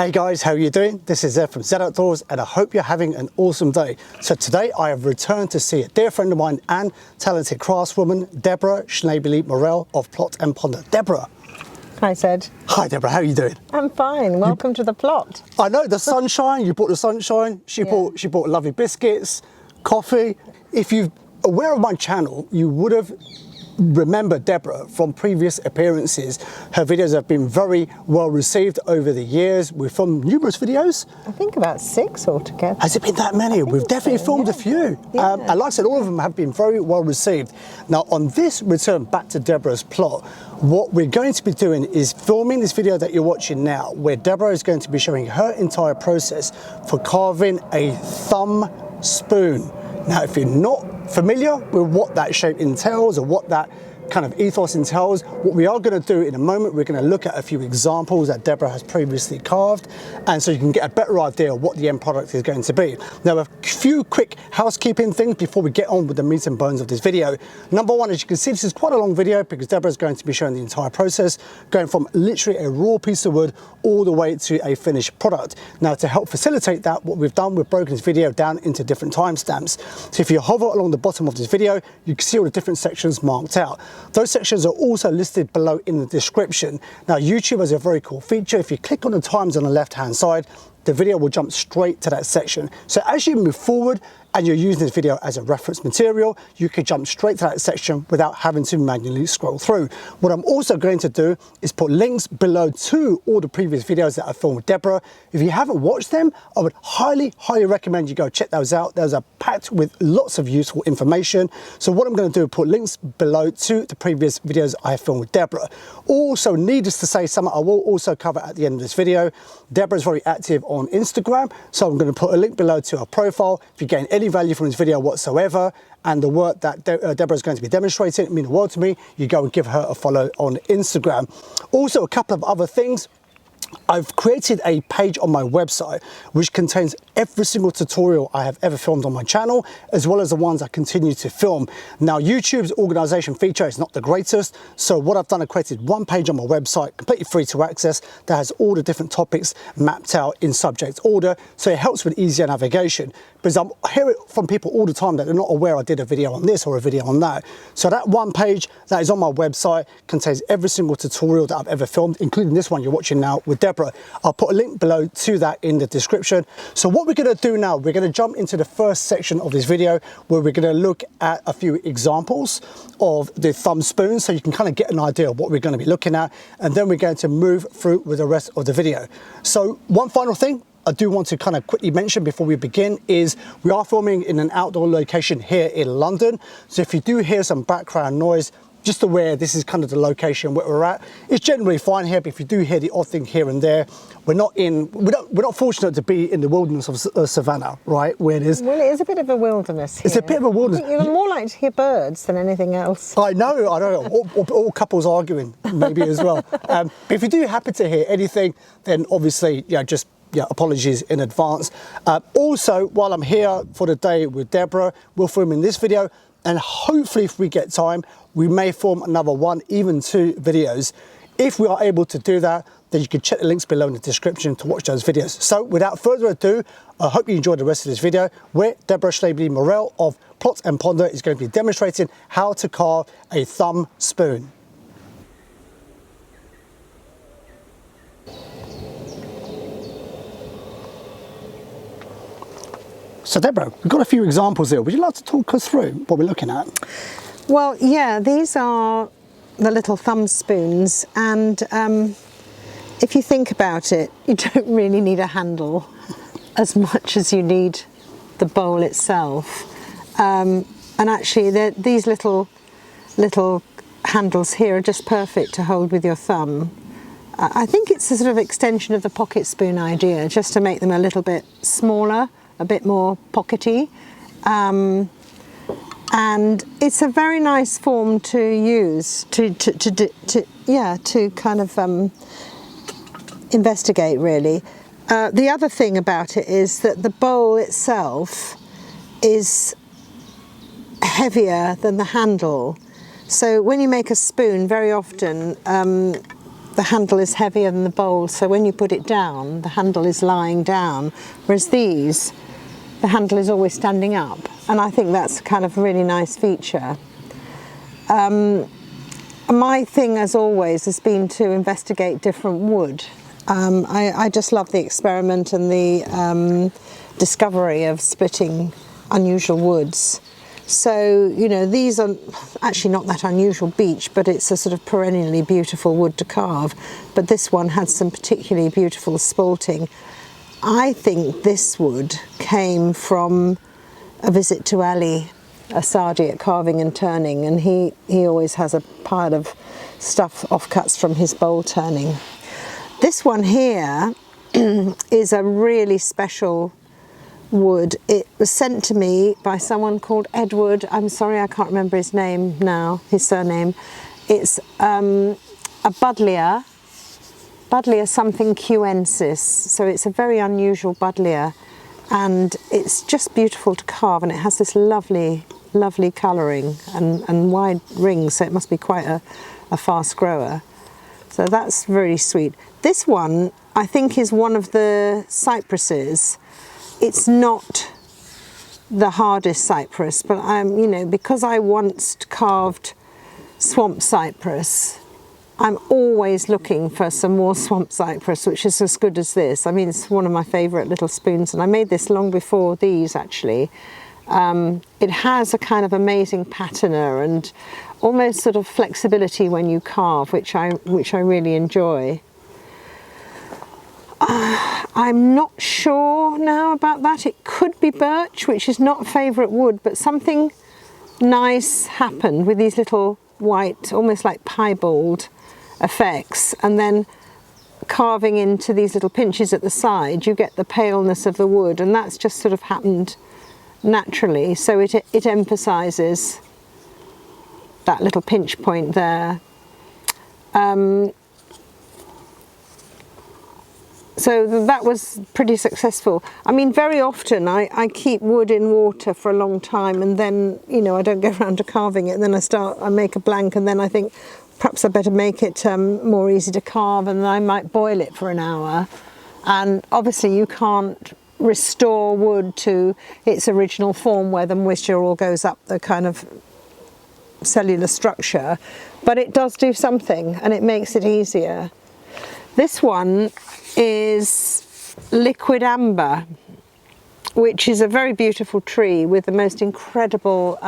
Hey guys, how are you doing? This is Ed from Z Outdoors and I hope you're having an awesome day. So today I have returned to see a dear friend of mine and talented craftswoman, Deborah Schneebeli Morrell of Plot and Ponder. Deborah. Hi, Sid. Hi Deborah, how are you doing? I'm fine. Welcome to the plot. I know, the sunshine, you brought the sunshine. She bought lovely biscuits, coffee. If you're aware of my channel, you would have remembered Deborah from previous appearances. Her videos have been very well received over the years. We've filmed numerous videos. I think about 6 altogether. Has it been that many? We've definitely filmed a few. Yeah. And like I said, all of them have been very well received. Now on this return back to Deborah's plot, what we're going to be doing is filming this video that you're watching now, where Deborah is going to be showing her entire process for carving a thumb spoon. Now, if you're not familiar with what that shape entails or what that kind of ethos entails, what we are going to do in a moment, we're going to look at a few examples that Deborah has previously carved, and so you can get a better idea of what the end product is going to be. Now, a few quick housekeeping things before we get on with the meat and bones of this video. Number one, as you can see, this is quite a long video because Deborah is going to be showing the entire process, going from literally a raw piece of wood all the way to a finished product. Now, to help facilitate that, what we've done, we've broken this video down into different timestamps. So if you hover along the bottom of this video, you can see all the different sections marked out. Those sections are also listed below in the description. Now, YouTube has a very cool feature. If you click on the times on the left-hand side, the video will jump straight to that section. So as you move forward and you're using this video as a reference material, you can jump straight to that section without having to manually scroll through. What I'm also going to do is put links below to all the previous videos that I filmed with Deborah. If you haven't watched them, I would highly recommend you go check those out. Those are packed with lots of useful information. So what I'm going to do is put links below to the previous videos I filmed with Deborah. Also, needless to say, something I will also cover at the end of this video. Deborah is very active on Instagram, so I'm going to put a link below to her profile. If you're getting any value from this video whatsoever and the work that Deborah is going to be demonstrating, it means the world to me. You go and give her a follow on Instagram. Also, a couple of other things. I've created a page on my website which contains every single tutorial I have ever filmed on my channel, as well as the ones I continue to film. Now, YouTube's organization feature is not the greatest, so what I've done, I created one page on my website, completely free to access, that has all the different topics mapped out in subject order, so it helps with easier navigation. Because I'm hearing from people all the time that they're not aware I did a video on this or a video on that. So that one page that is on my website contains every single tutorial that I've ever filmed, including this one you're watching now with Deborah. I'll put a link below to that in the description. So what we're going to do now, we're going to jump into the first section of this video where we're going to look at a few examples of the thumb spoon, so you can kind of get an idea of what we're going to be looking at, and then we're going to move through with the rest of the video. So one final thing I do want to kind of quickly mention before we begin is we are filming in an outdoor location here in London. So if you do hear some background noise, just aware this is kind of the location where we're at. It's generally fine here, but if you do hear the odd thing here and there, we're not fortunate to be in the wilderness of Savannah, right? Where it is. Well, it is a bit of a wilderness here. It's a bit of a wilderness. You're more likely to hear birds than anything else. I know. All couples arguing maybe as well. But if you do happen to hear anything, then obviously, just apologies in advance. Also, while I'm here for the day with Deborah, we're filming this video, and hopefully if we get time, we may film another one, even 2 videos. If we are able to do that, then you can check the links below in the description to watch those videos. So without further ado, I hope you enjoyed the rest of this video where Deborah Schneebeli Morrell of Plot and Ponder is going to be demonstrating how to carve a thumb spoon. So Deborah, we've got a few examples here. Would you like to talk us through what we're looking at? Well, yeah, these are the little thumb spoons, and if you think about it, you don't really need a handle as much as you need the bowl itself. And actually, these little handles here are just perfect to hold with your thumb. I think it's a sort of extension of the pocket spoon idea, just to make them a little bit smaller, a bit more pockety, and it's a very nice form to use to kind of investigate, really. The other thing about it is that the bowl itself is heavier than the handle, so when you make a spoon, very often the handle is heavier than the bowl, so when you put it down, the handle is lying down, whereas these, the handle is always standing up, and I think that's kind of a really nice feature. My thing, as always, has been to investigate different wood. I just love the experiment and the discovery of splitting unusual woods. So, you know, these are actually not that unusual beech, but it's a sort of perennially beautiful wood to carve. But this one had some particularly beautiful spalting. I think this wood came from a visit to Ali Asadi at Carving and Turning, and he always has a pile of stuff, offcuts from his bowl turning. This one here is a really special wood. It was sent to me by someone called Edward. I'm sorry, I can't remember his name now, his surname. It's a Buddleia something cuensis. So it's a very unusual Buddleia, and it's just beautiful to carve, and it has this lovely colouring and wide rings, so it must be quite a fast grower. So that's really sweet. This one, I think, is one of the cypresses. It's not the hardest cypress, but you know, because I once carved swamp cypress, I'm always looking for some more swamp cypress, which is as good as this. I mean, it's one of my favourite little spoons, and I made this long before these, actually. It has a kind of amazing patina and almost sort of flexibility when you carve, which I really enjoy. I'm not sure now about that. It could be birch, which is not a favourite wood, but something nice happened with these little white, almost like piebald effects, and then carving into these little pinches at the side, you get the paleness of the wood, and that's just sort of happened naturally. So it emphasises that little pinch point there. So that was pretty successful. I mean, very often I keep wood in water for a long time, and then, you know, I don't get around to carving it, and then I make a blank, and then I think perhaps I better make it more easy to carve, and I might boil it for an hour. And obviously you can't restore wood to its original form where the moisture all goes up the kind of cellular structure, but it does do something, and it makes it easier. This one is liquid amber, which is a very beautiful tree with the most incredible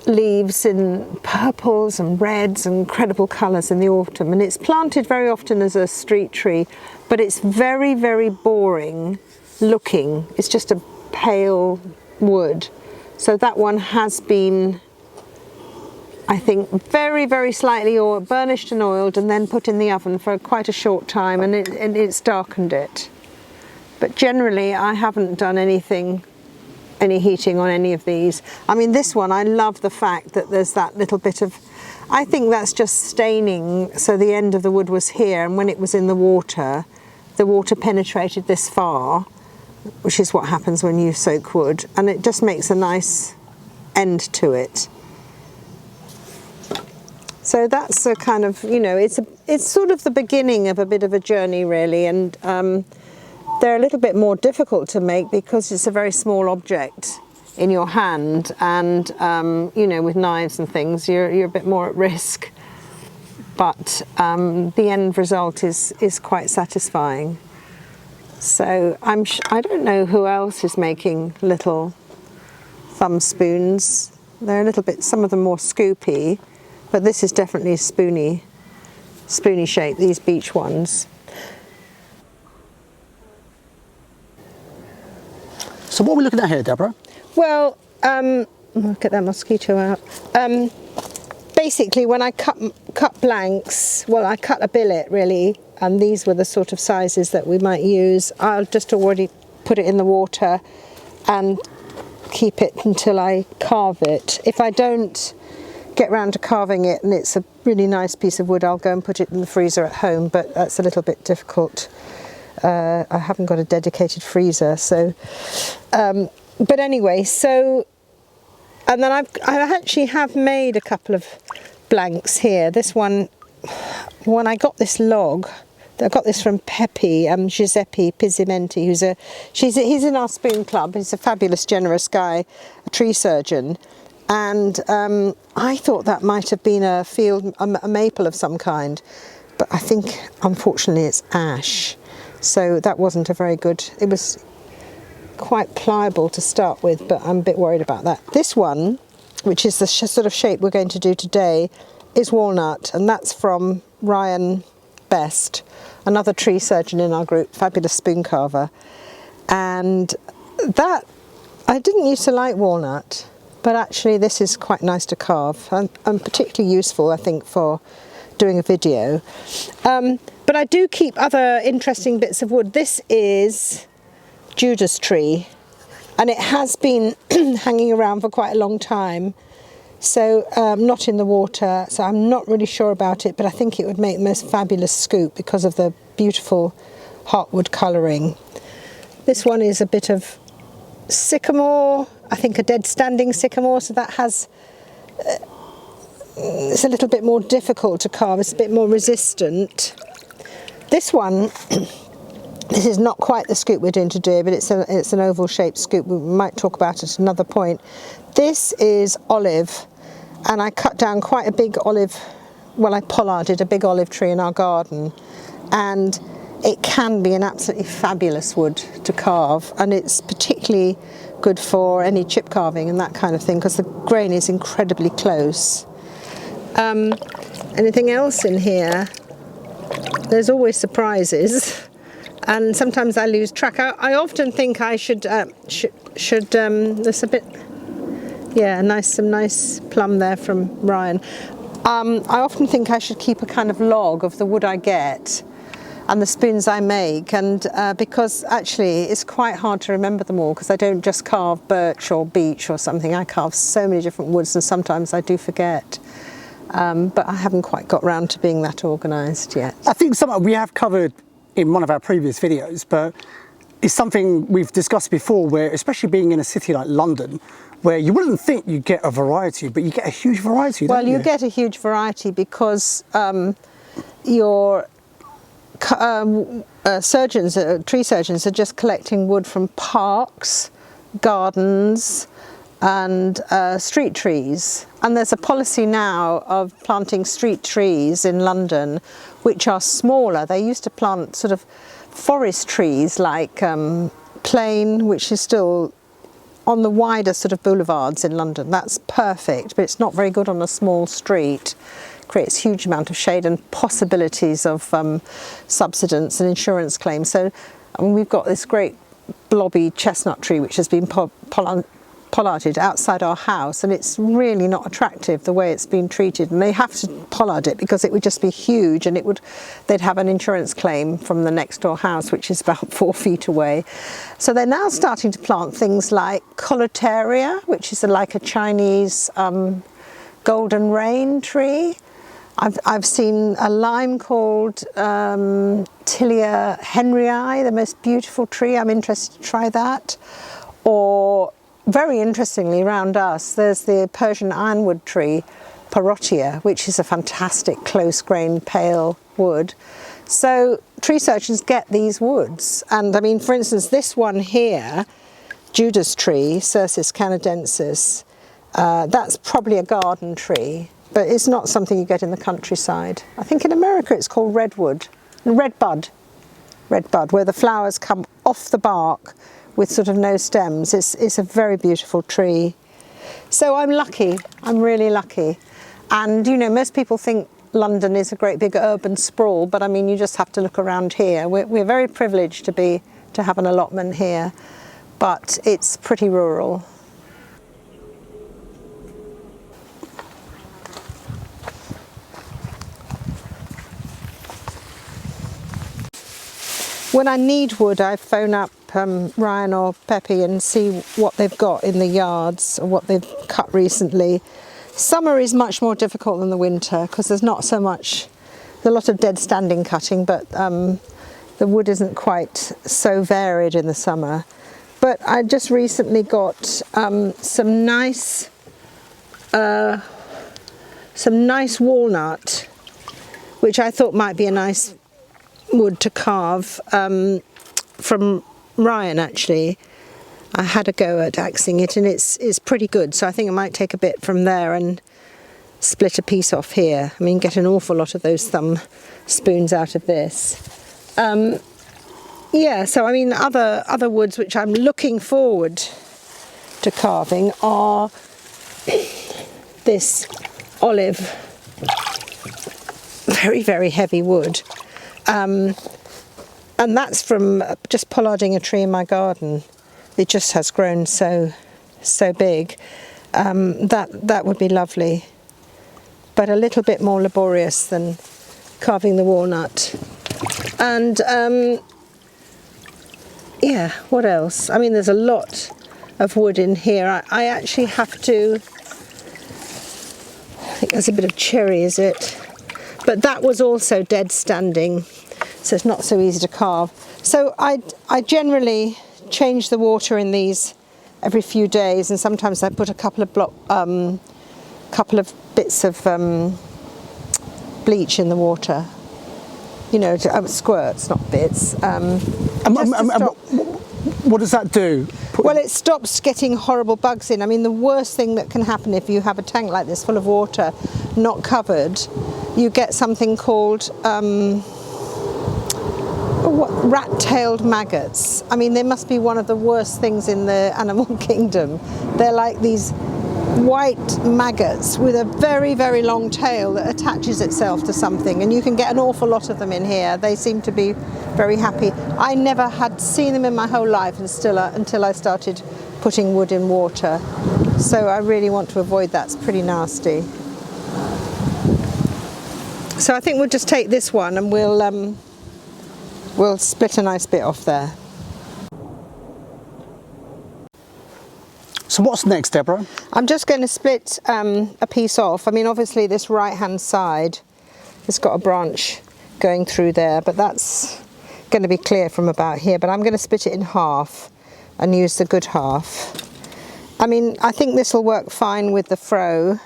leaves in purples and reds and incredible colours in the autumn, and it's planted very often as a street tree, but it's very, very boring looking. It's just a pale wood. So that one has been, I think, very, very slightly burnished and oiled, and then put in the oven for quite a short time, and it's darkened it. But generally I haven't done any heating on any of these. I mean, this one, I love the fact that there's that little bit of, I think that's just staining, so the end of the wood was here, and when it was in the water penetrated this far, which is what happens when you soak wood, and it just makes a nice end to it. So that's a kind of, you know, it's sort of the beginning of a bit of a journey, really, and they're a little bit more difficult to make because it's a very small object in your hand, and you know, with knives and things, you're a bit more at risk. But the end result is quite satisfying. So I don't know who else is making little thumb spoons. They're a little bit, some of them more scoopy, but this is definitely spoony shape, these beech ones. So what are we looking at here, Deborah? Well, look at that mosquito out. Basically, when I cut blanks, well, I cut a billet really, and these were the sort of sizes that we might use. I'll just already put it in the water and keep it until I carve it. If I don't get round to carving it and it's a really nice piece of wood, I'll go and put it in the freezer at home, but that's a little bit difficult. I haven't got a dedicated freezer, so but anyway, so, and then I actually have made a couple of blanks here. This one when I got this log, I got this from Pepe, Giuseppe Pizzimenti, he's in our spoon club. He's a fabulous, generous guy, a tree surgeon. And I thought that might have been a maple of some kind, but I think, unfortunately, it's ash. So that wasn't a very good, it was quite pliable to start with, but I'm a bit worried about that. This one, which is the sort of shape we're going to do today, is walnut, and that's from Ryan Best, another tree surgeon in our group, fabulous spoon carver. And that, I didn't used to like walnut, but actually this is quite nice to carve and particularly useful, I think, for doing a video. But I do keep other interesting bits of wood. This is Judas tree, and it has been hanging around for quite a long time. So not in the water, so I'm not really sure about it, but I think it would make the most fabulous scoop because of the beautiful heartwood colouring. This one is a bit of sycamore, I think a dead standing sycamore, so that has, it's a little bit more difficult to carve, it's a bit more resistant. This one, this is not quite the scoop we're doing today, but it's an oval shaped scoop. We might talk about it at another point. This is olive, and I cut down quite a big olive, well, I pollarded a big olive tree in our garden, and it can be an absolutely fabulous wood to carve, and it's particularly good for any chip carving and that kind of thing because the grain is incredibly close. Anything else in here? There's always surprises, and sometimes I lose track. I often think I should there's a bit, yeah, some nice plum there from Ryan. I often think I should keep a kind of log of the wood I get and the spoons I make, and because actually it's quite hard to remember them all because I don't just carve birch or beech or something. I carve so many different woods, and sometimes I do forget. But I haven't quite got round to being that organised yet. I think something we have covered in one of our previous videos, but it's something we've discussed before, where especially being in a city like London, where you wouldn't think you get a variety, but you get a huge variety, don't you? Well, you get a huge variety because your tree surgeons are just collecting wood from parks, gardens, and street trees. And there's a policy now of planting street trees in London which are smaller. They used to plant sort of forest trees like plane, which is still on the wider sort of boulevards in London. That's perfect, but it's not very good on a small street. Creates huge amount of shade and possibilities of subsidence and insurance claims. So I mean, we've got this great blobby chestnut tree which has been pollarded outside our house, and it's really not attractive the way it's been treated, and they have to pollard it because it would just be huge, and they'd have an insurance claim from the next door house, which is about 4 feet away. So they're now starting to plant things like Colotaria, which is like a Chinese golden rain tree. I've seen a lime called Tilia henryi, the most beautiful tree. I'm interested to try that. Or very interestingly, around us, there's the Persian ironwood tree, Parotia, which is a fantastic close-grained pale wood. So tree surgeons get these woods. And I mean, for instance, this one here, Judas tree, Cercis canadensis, that's probably a garden tree, but it's not something you get in the countryside. I think in America it's called redwood, redbud, where the flowers come off the bark with sort of no stems. It's a very beautiful tree. So I'm lucky, I'm really lucky. And you know, most people think London is a great big urban sprawl, but I mean, you just have to look around here. We're very privileged to have an allotment here, but it's pretty rural. When I need wood, I phone up Ryan or Pepe and see what they've got in the yards or what they've cut recently. Summer is much more difficult than the winter because there's not so much, there's a lot of dead standing cutting, but the wood isn't quite so varied in the summer. But I just recently got some nice walnut which I thought might be a nice wood to carve, from Ryan actually. I had a go at axing it and it's pretty good, so I think I might take a bit from there and split a piece off here. I mean, get an awful lot of those thumb spoons out of this. Yeah, so I mean, other woods which I'm looking forward to carving are this olive, very, very heavy wood. And that's from just pollarding a tree in my garden. It just has grown so big. That would be lovely, but a little bit more laborious than carving the walnut. And yeah, what else? I mean, there's a lot of wood in here. I actually have to, I think there's a bit of cherry, is it? But that was also dead standing, so it's not so easy to carve. So I generally change the water in these every few days, and sometimes I put a couple of bits of bleach in the water. You know, squirts, not bits. What does that do? Well, it stops getting horrible bugs in. I mean, the worst thing that can happen if you have a tank like this full of water, not covered, you get something called rat-tailed maggots. I mean, they must be one of the worst things in the animal kingdom. They're like these white maggots with a very, very long tail that attaches itself to something, and you can get an awful lot of them in here. They seem to be very happy. I never had seen them in my whole life until I started putting wood in water. So I really want to avoid that. It's pretty nasty. So I think we'll just take this one and we'll split a nice bit off there. So what's next, Deborah? I'm just going to split a piece off. I mean, obviously this right-hand side has got a branch going through there, but that's going to be clear from about here. But I'm going to split it in half and use the good half. I mean, I think this will work fine with the fro.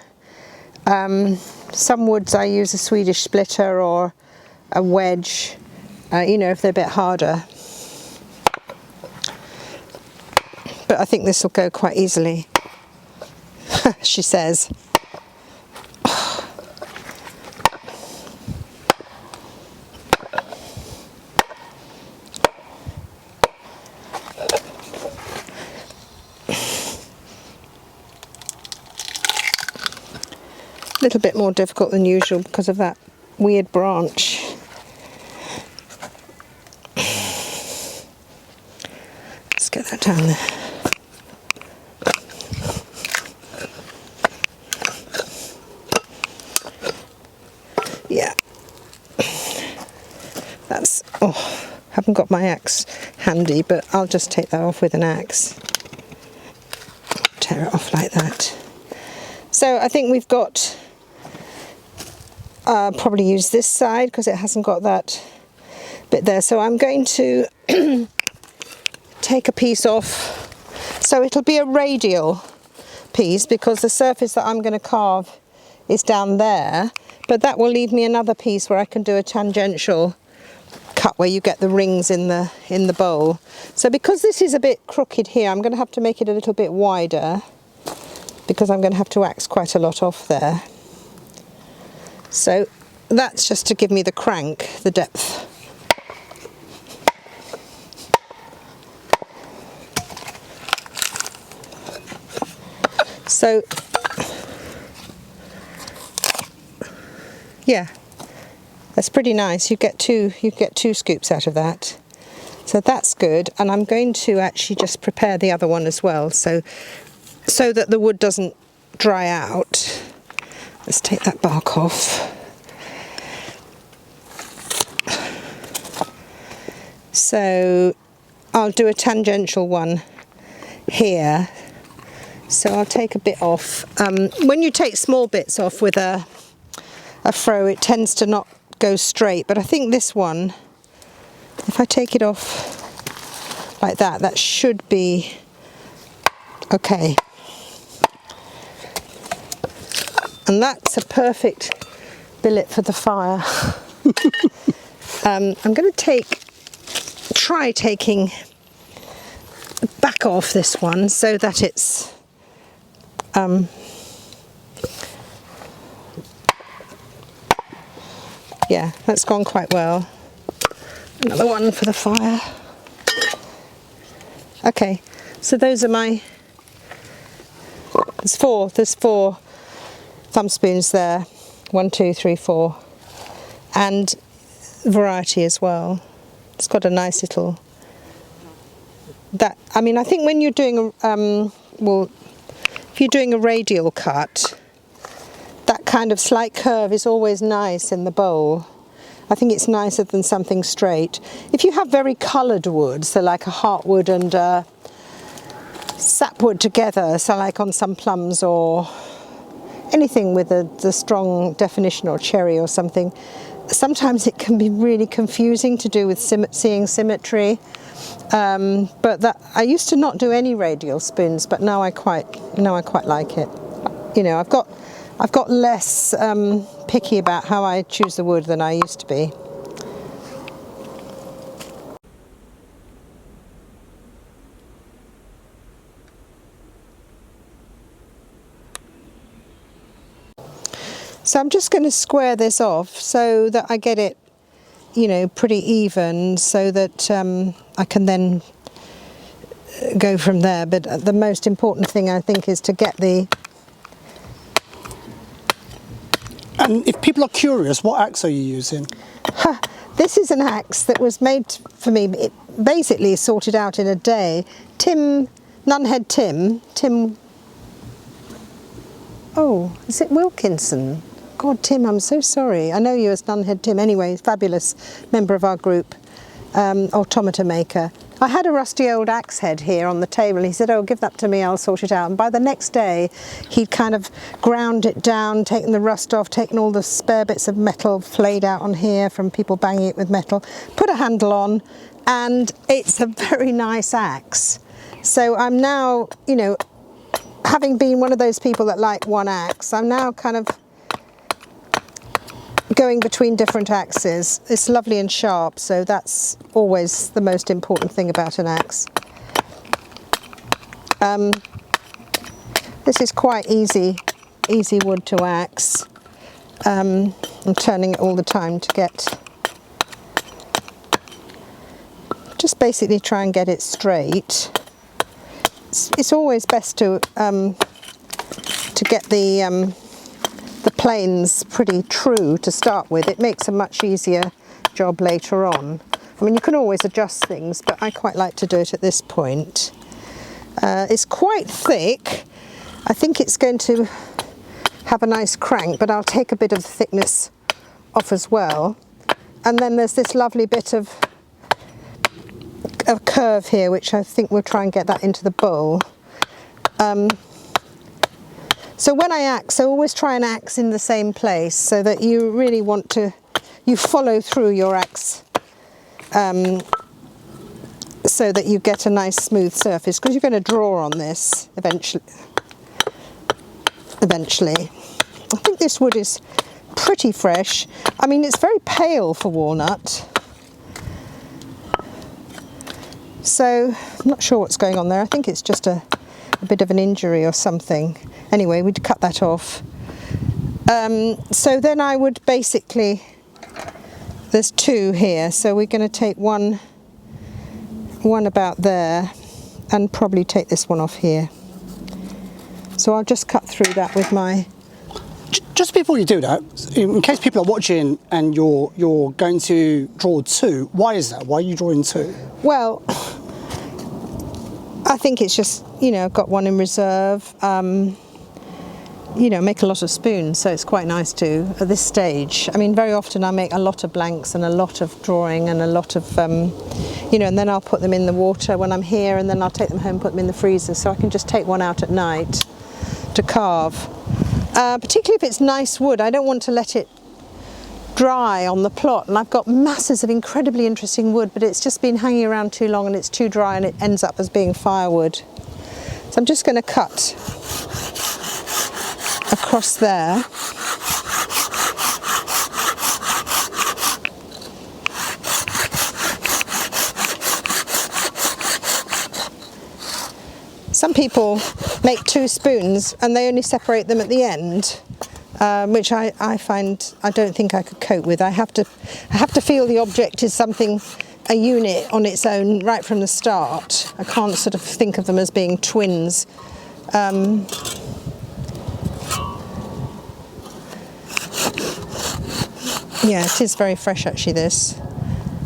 Some woods I use a Swedish splitter or a wedge, you know, if they're a bit harder. But I think this will go quite easily, she says. A little bit more difficult than usual because of that weird branch. Let's get that down there. Yeah, that's, oh, haven't got my axe handy, but I'll just take that off with an axe. Tear it off like that. So I think we've got, probably use this side because it hasn't got that bit there. So I'm going to take a piece off. So it'll be a radial piece because the surface that I'm going to carve is down there. But that will leave me another piece where I can do a tangential cut where you get the rings in the bowl. So because this is a bit crooked here, I'm going to have to make it a little bit wider because I'm going to have to axe quite a lot off there. So that's just to give me the crank, the depth. So yeah, that's pretty nice. You get two scoops out of that. So that's good. And I'm going to actually just prepare the other one as well, so that the wood doesn't dry out. Let's take that bark off. So I'll do a tangential one here. So I'll take a bit off. When you take small bits off with a fro, it tends to not go straight, but I think this one, if I take it off like that, that should be okay. And that's a perfect billet for the fire. I'm going to try taking the back off this one so that it's yeah, that's gone quite well. Another one for the fire. Okay, so those are my, there's four thumb spoons there. 1, 2, 3, 4, and variety as well. It's got a nice little, I mean, I think when you're doing if you're doing a radial cut, that kind of slight curve is always nice in the bowl. I think it's nicer than something straight. If you have very coloured wood, so like a heartwood and sapwood together, so like on some plums or anything with the strong definition, or cherry or something, sometimes it can be really confusing to do with seeing symmetry. But I used to not do any radial spoons, but now I quite like it. You know, I've got less picky about how I choose the wood than I used to be. So I'm just going to square this off so that I get it, you know, pretty even, so that I can then go from there. But the most important thing, I think, is to get the... And if people are curious, what axe are you using? This is an axe that was made for me. It basically sorted out in a day. Nunhead Tim. Oh, is it Wilkinson? God, Tim, I'm so sorry. I know you as Nunhead Tim. Anyway, fabulous member of our group, automata maker. I had a rusty old axe head here on the table. He said, oh, give that to me, I'll sort it out. And by the next day, he'd kind of ground it down, taken the rust off, taken all the spare bits of metal flayed out on here from people banging it with metal, put a handle on, and it's a very nice axe. So I'm now, you know, having been one of those people that like one axe, I'm now kind of going between different axes. It's lovely and sharp, so that's always the most important thing about an axe. This is quite easy wood to axe. I'm turning it all the time to get, just basically try and get it straight. It's always best to get the planes pretty true to start with. It makes a much easier job later on. I mean, you can always adjust things, but I quite like to do it at this point. It's quite thick. I think it's going to have a nice crank, but I'll take a bit of the thickness off as well. And then there's this lovely bit of a curve here, which I think we'll try and get that into the bowl. So when I axe, I always try and axe in the same place, so that you really want to, you follow through your axe so that you get a nice smooth surface, because you're going to draw on this eventually. I think this wood is pretty fresh. I mean, it's very pale for walnut. So I'm not sure what's going on there. I think it's just a bit of an injury or something. Anyway, we'd cut that off. So then I would basically, there's two here, so we're going to take one about there and probably take this one off here. So I'll just cut through that with my... Just before you do that, in case people are watching and you're going to draw two, why is that? Why are you drawing two? Well, I think it's just, you know, I've got one in reserve. You know, make a lot of spoons, so it's quite nice to, at this stage. I mean, very often I make a lot of blanks and a lot of drawing and a lot of, you know, and then I'll put them in the water when I'm here, and then I'll take them home and put them in the freezer, so I can just take one out at night to carve. Particularly if it's nice wood, I don't want to let it dry on the plot, and I've got masses of incredibly interesting wood, but it's just been hanging around too long and it's too dry and it ends up as being firewood. So I'm just going to cut across there. Some people make 2 spoons and they only separate them at the end, which I find I don't think I could cope with. I have to feel the object is something, a unit on its own right from the start. I can't sort of think of them as being twins. Yeah, it is very fresh actually, this.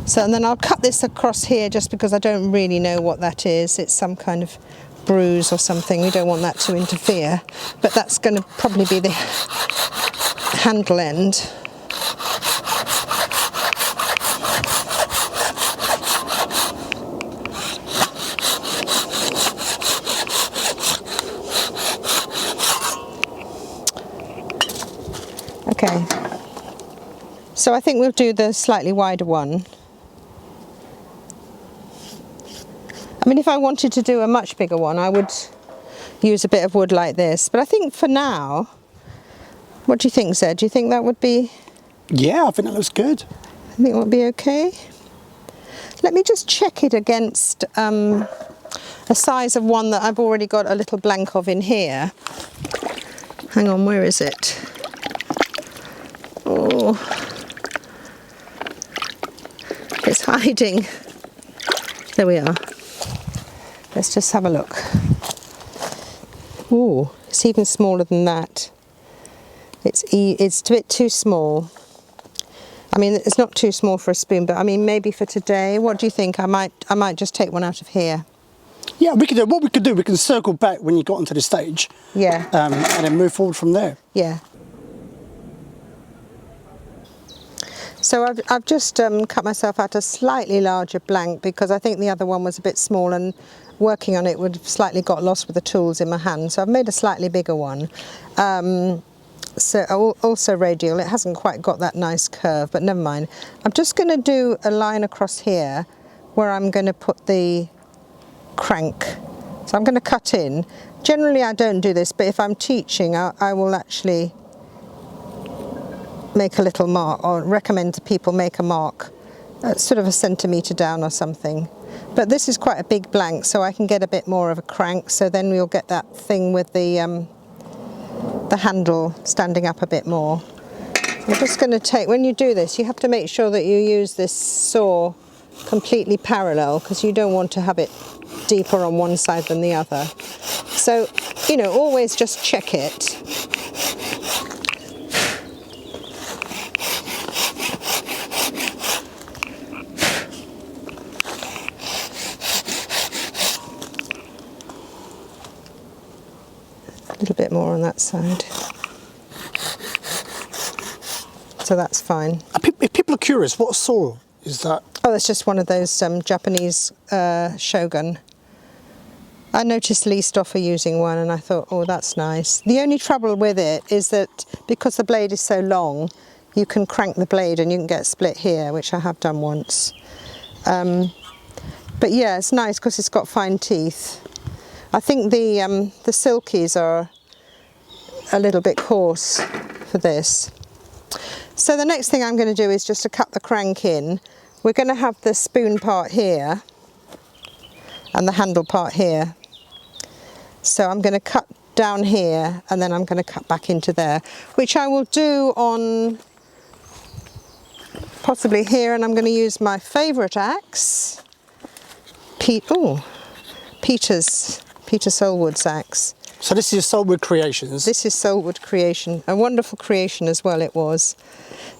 So, and then I'll cut this across here just because I don't really know what that is. It's some kind of bruise or something. We don't want that to interfere. But that's going to probably be the handle end. Okay. So I think we'll do the slightly wider one. I mean, if I wanted to do a much bigger one, I would use a bit of wood like this. But I think for now, what do you think, Zed? Do you think that would be... Yeah, I think that looks good. I think it would be okay. Let me just check it against a size of one that I've already got a little blank of in here. Hang on, where is it? Oh, it's hiding. There we are. Let's just have a look. Oh, it's even smaller than that. It's a bit too small. I mean, it's not too small for a spoon, but I mean, maybe for today. What do you think? I might just take one out of here. Yeah, we can circle back when you got onto the stage. Yeah. And then move forward from there. Yeah. So I've just cut myself out a slightly larger blank because I think the other one was a bit small and working on it would have slightly got lost with the tools in my hand. So I've made a slightly bigger one. So also radial. It hasn't quite got that nice curve, but never mind. I'm just going to do a line across here where I'm going to put the crank. So I'm going to cut in. Generally I don't do this, but if I'm teaching I will actually make a little mark, or recommend to people make a mark sort of a centimetre down or something. But this is quite a big blank, so I can get a bit more of a crank, so then we'll get that thing with the handle standing up a bit more. I'm just going to take, when you do this, you have to make sure that you use this saw completely parallel, because you don't want to have it deeper on one side than the other. So, you know, always just check it. A little bit more on that side. So that's fine. If people are curious, what saw is that? Oh, that's just one of those Japanese shogun. I noticed Lee Stoffer using one and I thought, oh, that's nice. The only trouble with it is that because the blade is so long, you can crank the blade and you can get split here, which I have done once. But yeah, it's nice because it's got fine teeth. I think the silkies are a little bit coarse for this. So the next thing I'm going to do is just to cut the crank in. We're going to have the spoon part here and the handle part here. So I'm going to cut down here and then I'm going to cut back into there, which I will do on possibly here, and I'm going to use my favourite axe, Peter Solwood's axe. So this is Solwood Creations. This is Solwood Creation, a wonderful creation as well it was.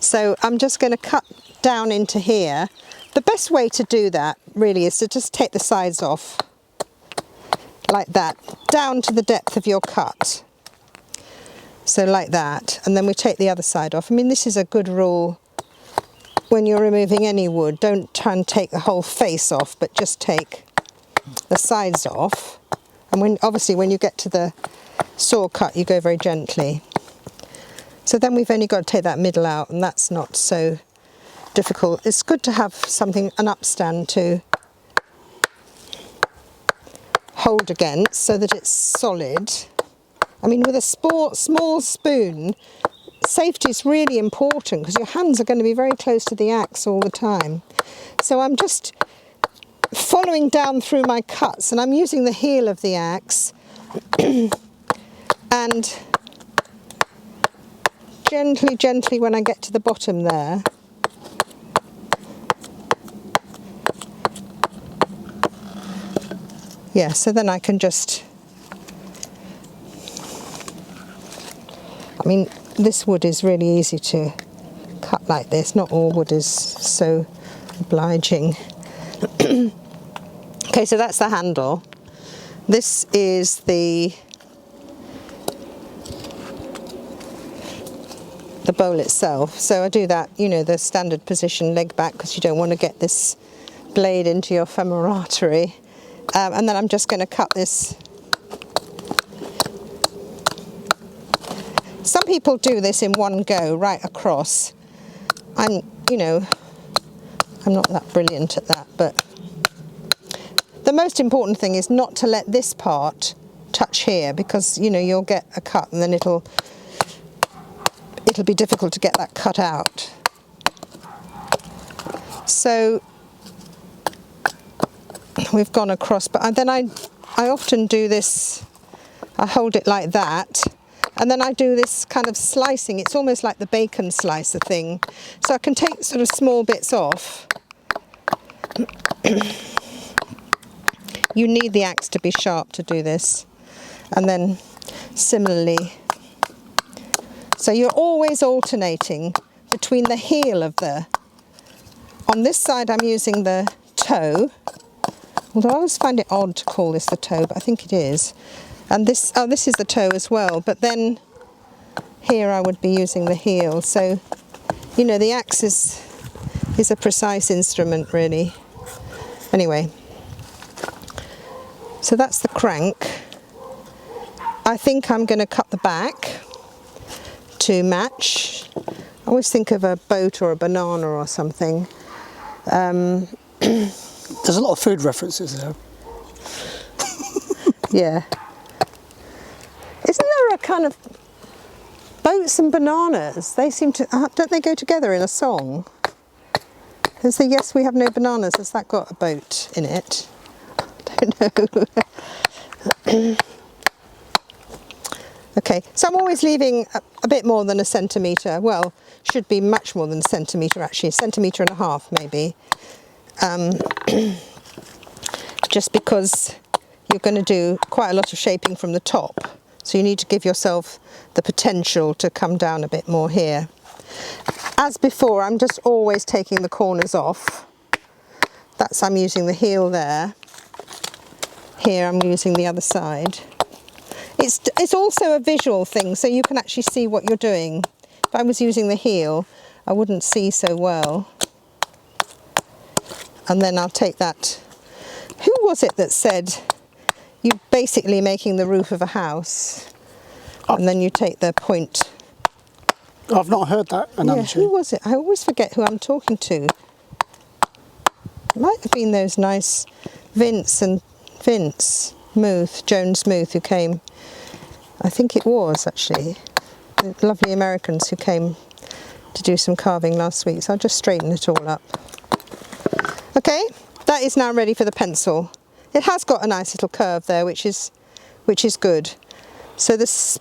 So I'm just going to cut down into here. The best way to do that really is to just take the sides off like that, down to the depth of your cut. So like that, and then we take the other side off. I mean, this is a good rule when you're removing any wood. Don't try and take the whole face off, but just take the sides off. And obviously when you get to the saw cut, you go very gently. So then we've only got to take that middle out, and that's not so difficult. It's good to have something, an upstand to hold against so that it's solid. I mean, with a small spoon, safety is really important because your hands are going to be very close to the axe all the time. So I'm just following down through my cuts, and I'm using the heel of the axe and gently when I get to the bottom there, yeah, so then I can just, I mean, this wood is really easy to cut like this. Not all wood is so obliging. Okay, so that's the handle. This is the bowl itself. So I do that, you know, the standard position, leg back, because you don't want to get this blade into your femoral artery. And then I'm just going to cut this. Some people do this in one go, right across. I'm not that brilliant at that, but the most important thing is not to let this part touch here, because, you know, you'll get a cut and then it'll be difficult to get that cut out. So we've gone across, but then I often do this, I hold it like that, and then I do this kind of slicing. It's almost like the bacon slicer thing. So I can take sort of small bits off. You need the axe to be sharp to do this. And then similarly, so you're always alternating between the heel of on this side I'm using the toe, although I always find it odd to call this the toe, but I think it is. And this is the toe as well, but then here I would be using the heel. So, you know, the axe is a precise instrument, really. Anyway, so that's the crank. I think I'm going to cut the back to match. I always think of a boat or a banana or something. There's a lot of food references there. Yeah. Isn't there a kind of boats and bananas? They seem to, don't they go together in a song? There's the Yes We Have No Bananas. Has that got a boat in it? I don't know. Okay, so I'm always leaving a bit more than a centimetre. Well, should be much more than a centimetre actually, a centimetre and a half maybe. Just because you're going to do quite a lot of shaping from the top. So you need to give yourself the potential to come down a bit more here. As before, I'm just always taking the corners off. I'm using the heel there. Here I'm using the other side. It's also a visual thing, so you can actually see what you're doing. If I was using the heel, I wouldn't see so well. And then I'll take that. Who was it that said you're basically making the roof of a house, and then you take the point? I've not heard that analogy. Yeah, who was it? I always forget who I'm talking to. It might have been those nice Jones Muth, who came. I think it was actually the lovely Americans who came to do some carving last week. So I'll just straighten it all up. Okay, that is now ready for the pencil. It has got a nice little curve there, which is good. So this,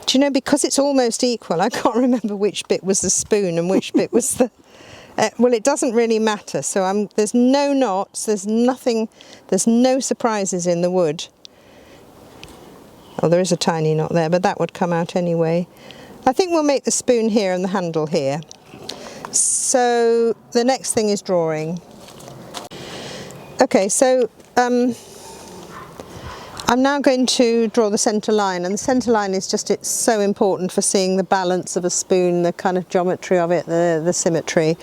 do you know, because it's almost equal, I can't remember which bit was the spoon and which bit was the. Well, it doesn't really matter. So there's no knots. There's nothing. There's no surprises in the wood. Oh, there is a tiny knot there, but that would come out anyway. I think we'll make the spoon here and the handle here. So the next thing is drawing. Okay, so I'm now going to draw the centre line, and the centre line is just, it's so important for seeing the balance of a spoon, the kind of geometry of it, the symmetry.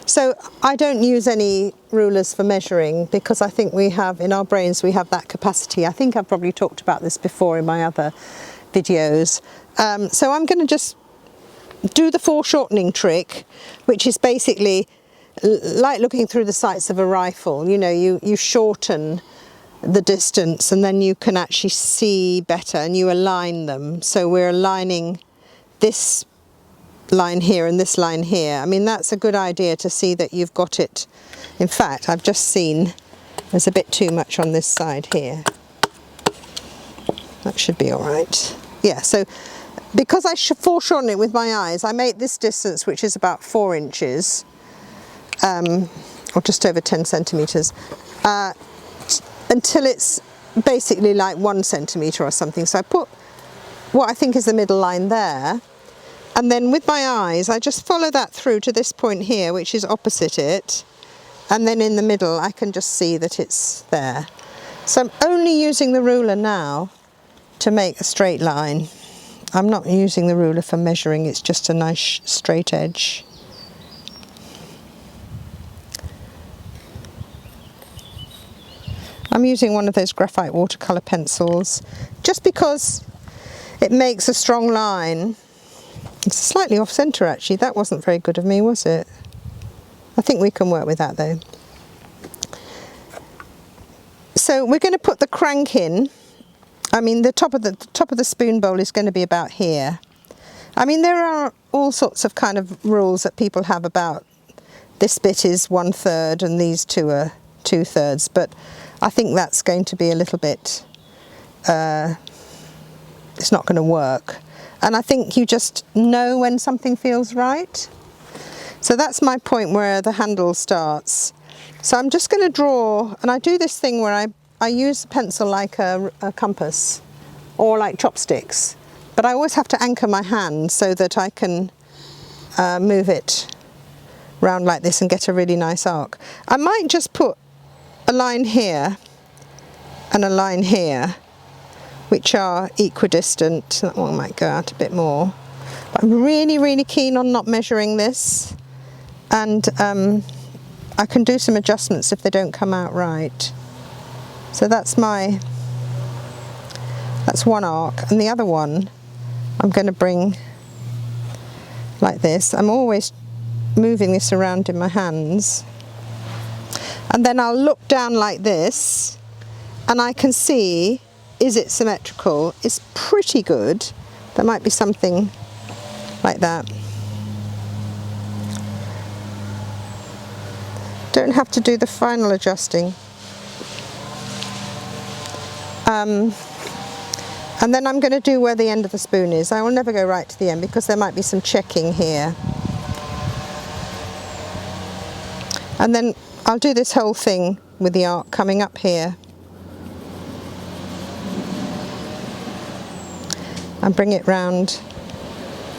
So I don't use any rulers for measuring, because I think we have, in our brains, we have that capacity. I think I've probably talked about this before in my other videos. So I'm going to just do the foreshortening trick, which is basically like looking through the sights of a rifle. You know, you shorten the distance and then you can actually see better, and you align them. So we're aligning this line here and this line here. I mean, that's a good idea to see that you've got it In fact, I've just seen there's a bit too much on this side here. That should be all right. Yeah, so because I foreshorten it with my eyes, I make this distance, which is about 4 inches, or just over 10 centimetres, until it's basically like 1 centimetre or something. So I put what I think is the middle line there, and then with my eyes I just follow that through to this point here, which is opposite it, and then in the middle I can just see that it's there. So I'm only using the ruler now to make a straight line. I'm not using the ruler for measuring, it's just a nice straight edge. I'm using one of those graphite watercolour pencils just because it makes a strong line. It's slightly off centre actually, that wasn't very good of me, was it? I think we can work with that though. So we're going to put the crank in. I mean, the top of the spoon bowl is going to be about here. I mean, there are all sorts of kind of rules that people have about this bit is 1/3 and these two are 2/3, but I think that's going to be a little bit, it's not going to work. And I think you just know when something feels right. So that's my point where the handle starts. So I'm just going to draw, and I do this thing where I use the pencil like a compass or like chopsticks, but I always have to anchor my hand so that I can move it round like this and get a really nice arc. I might just put a line here and a line here, which are equidistant. That one might go out a bit more. But I'm really, really keen on not measuring this, and I can do some adjustments if they don't come out right. So that's one arc, and the other one I'm going to bring like this. I'm always moving this around in my hands, and then I'll look down like this and I can see, is it symmetrical? It's pretty good. There might be something like that. Don't have to do the final adjusting. And then I'm going to do where the end of the spoon is. I will never go right to the end because there might be some checking here. And then I'll do this whole thing with the arc coming up here. And bring it round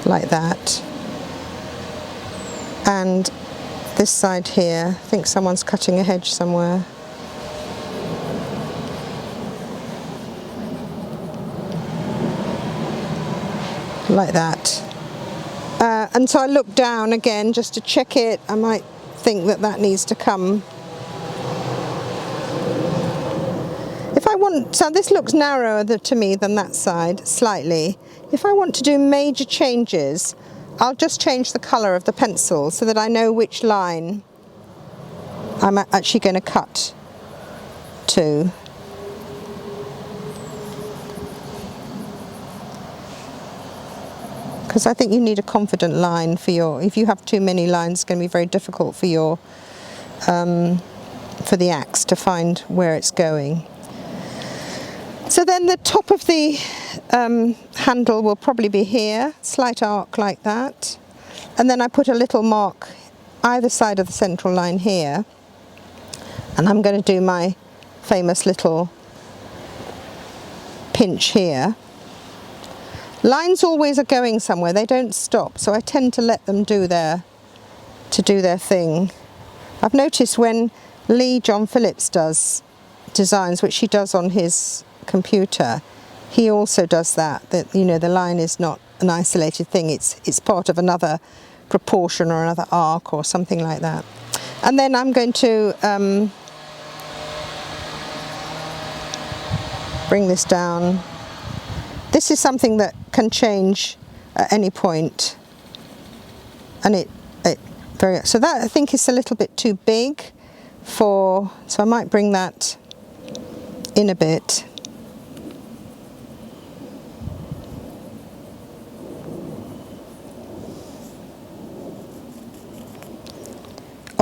like that. And this side here, I think someone's cutting a hedge somewhere. Like that. And so I look down again just to check it. I might think that that needs to come. If I want, so this looks narrower to me than that side, slightly. If I want to do major changes, I'll just change the colour of the pencil so that I know which line I'm actually going to cut to. Because I think you need a confident line for your, if you have too many lines, it's going to be very difficult for your, for the axe to find where it's going. So then the top of the handle will probably be here, slight arc like that. And then I put a little mark either side of the central line here. And I'm going to do my famous little pinch here. Lines always are going somewhere, they don't stop, so I tend to let them do their thing. I've noticed when John Phillips does designs, which he does on his computer, he also does that, you know, the line is not an isolated thing, it's part of another proportion or another arc or something like that. And then I'm going to bring this down. This is something that can change at any point, and so that I think is a little bit too big for, so I might bring that in a bit.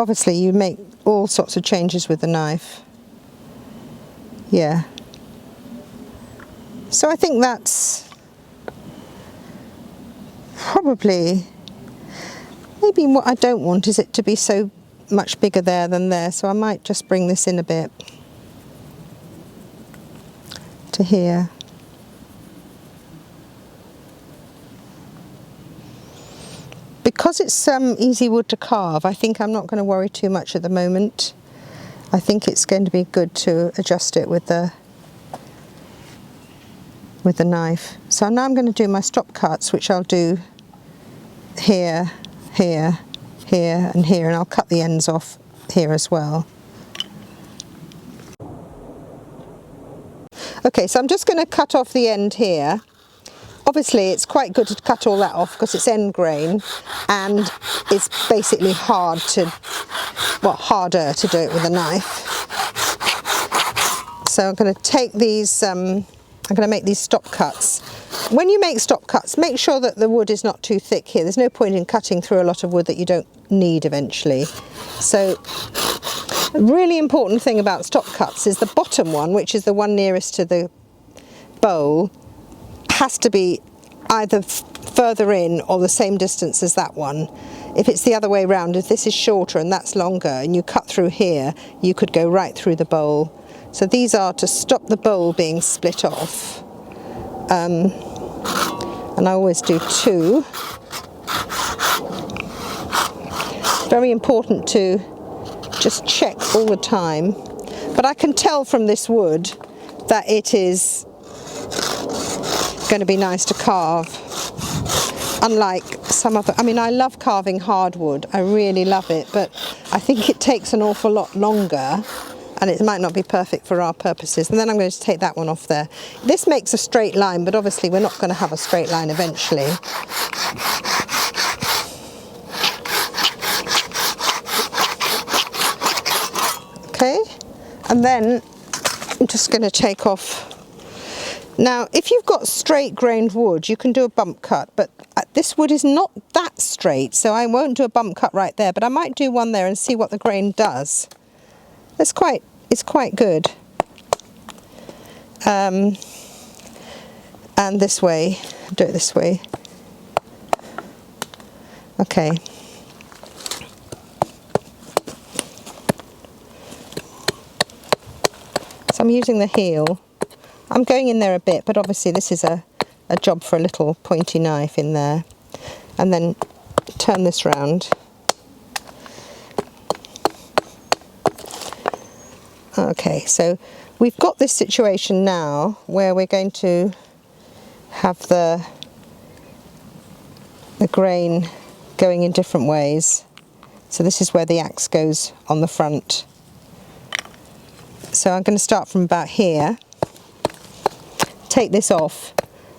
obviously you make all sorts of changes with the knife. Yeah. So I think that's probably, maybe what I don't want is it to be so much bigger there than there, so I might just bring this in a bit to here. Because it's easy wood to carve, I think I'm not going to worry too much at the moment. I think it's going to be good to adjust it with the knife. So now I'm going to do my stop cuts, which I'll do here, here, here and here, and I'll cut the ends off here as well. Okay, so I'm just going to cut off the end here. Obviously it's quite good to cut all that off because it's end grain and it's basically hard to, well, harder to do it with a knife. So I'm going to take these, I'm going to make these stop cuts. When you make stop cuts, make sure that the wood is not too thick here. There's no point in cutting through a lot of wood that you don't need eventually. So a really important thing about stop cuts is the bottom one, which is the one nearest to the bowl, has to be either further in or the same distance as that one. If it's the other way around, if this is shorter and that's longer and you cut through here, you could go right through the bowl. So these are to stop the bowl being split off. And I always do two. Very important to just check all the time. But I can tell from this wood that it is going to be nice to carve, unlike some other. I mean, I love carving hardwood, I really love it, but I think it takes an awful lot longer and it might not be perfect for our purposes. And then I'm going to take that one off there. This makes a straight line, but obviously we're not going to have a straight line eventually. Okay, and then I'm just going to take off. Now, if you've got straight grained wood, you can do a bump cut, but this wood is not that straight, so I won't do a bump cut right there, but I might do one there and see what the grain does. It's quite good. And this way, do it this way. Okay. So I'm using the heel. I'm going in there a bit, but obviously this is a job for a little pointy knife in there. And then turn this round. Okay, so we've got this situation now where we're going to have the grain going in different ways. So this is where the axe goes on the front. So I'm going to start from about here. Take this off.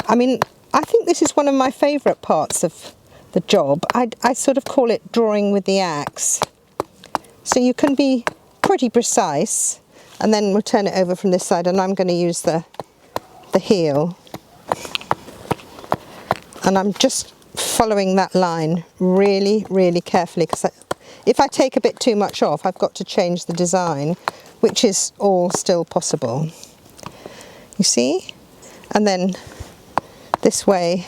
I mean, I think this is one of my favourite parts of the job. I sort of call it drawing with the axe. So you can be pretty precise, and then we'll turn it over from this side, and I'm going to use the heel. And I'm just following that line really, really carefully, because if I take a bit too much off, I've got to change the design, which is all still possible. You see? And then this way,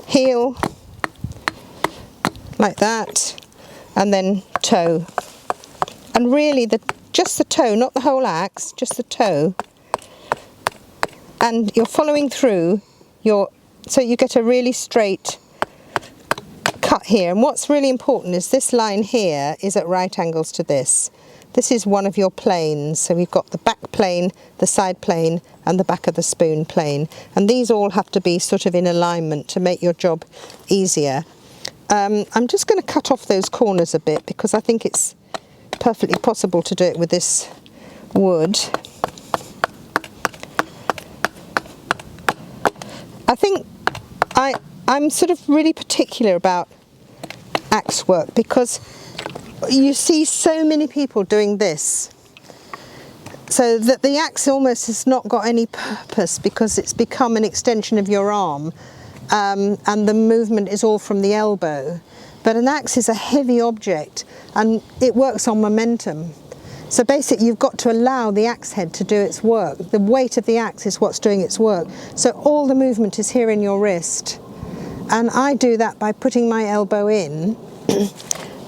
heel, like that, and then toe. And really just the toe, not the whole axe, just the toe. And you're following through so you get a really straight cut here. And what's really important is this line here is at right angles to this. This is one of your planes, so we've got the back plane, the side plane, and the back of the spoon plane. And these all have to be sort of in alignment to make your job easier. I'm just going to cut off those corners a bit because I think it's perfectly possible to do it with this wood. I think I'm sort of really particular about axe work because you see so many people doing this, so that the axe almost has not got any purpose because it's become an extension of your arm, and the movement is all from the elbow. But an axe is a heavy object and it works on momentum. So basically you've got to allow the axe head to do its work. The weight of the axe is what's doing its work. So all the movement is here in your wrist. And I do that by putting my elbow in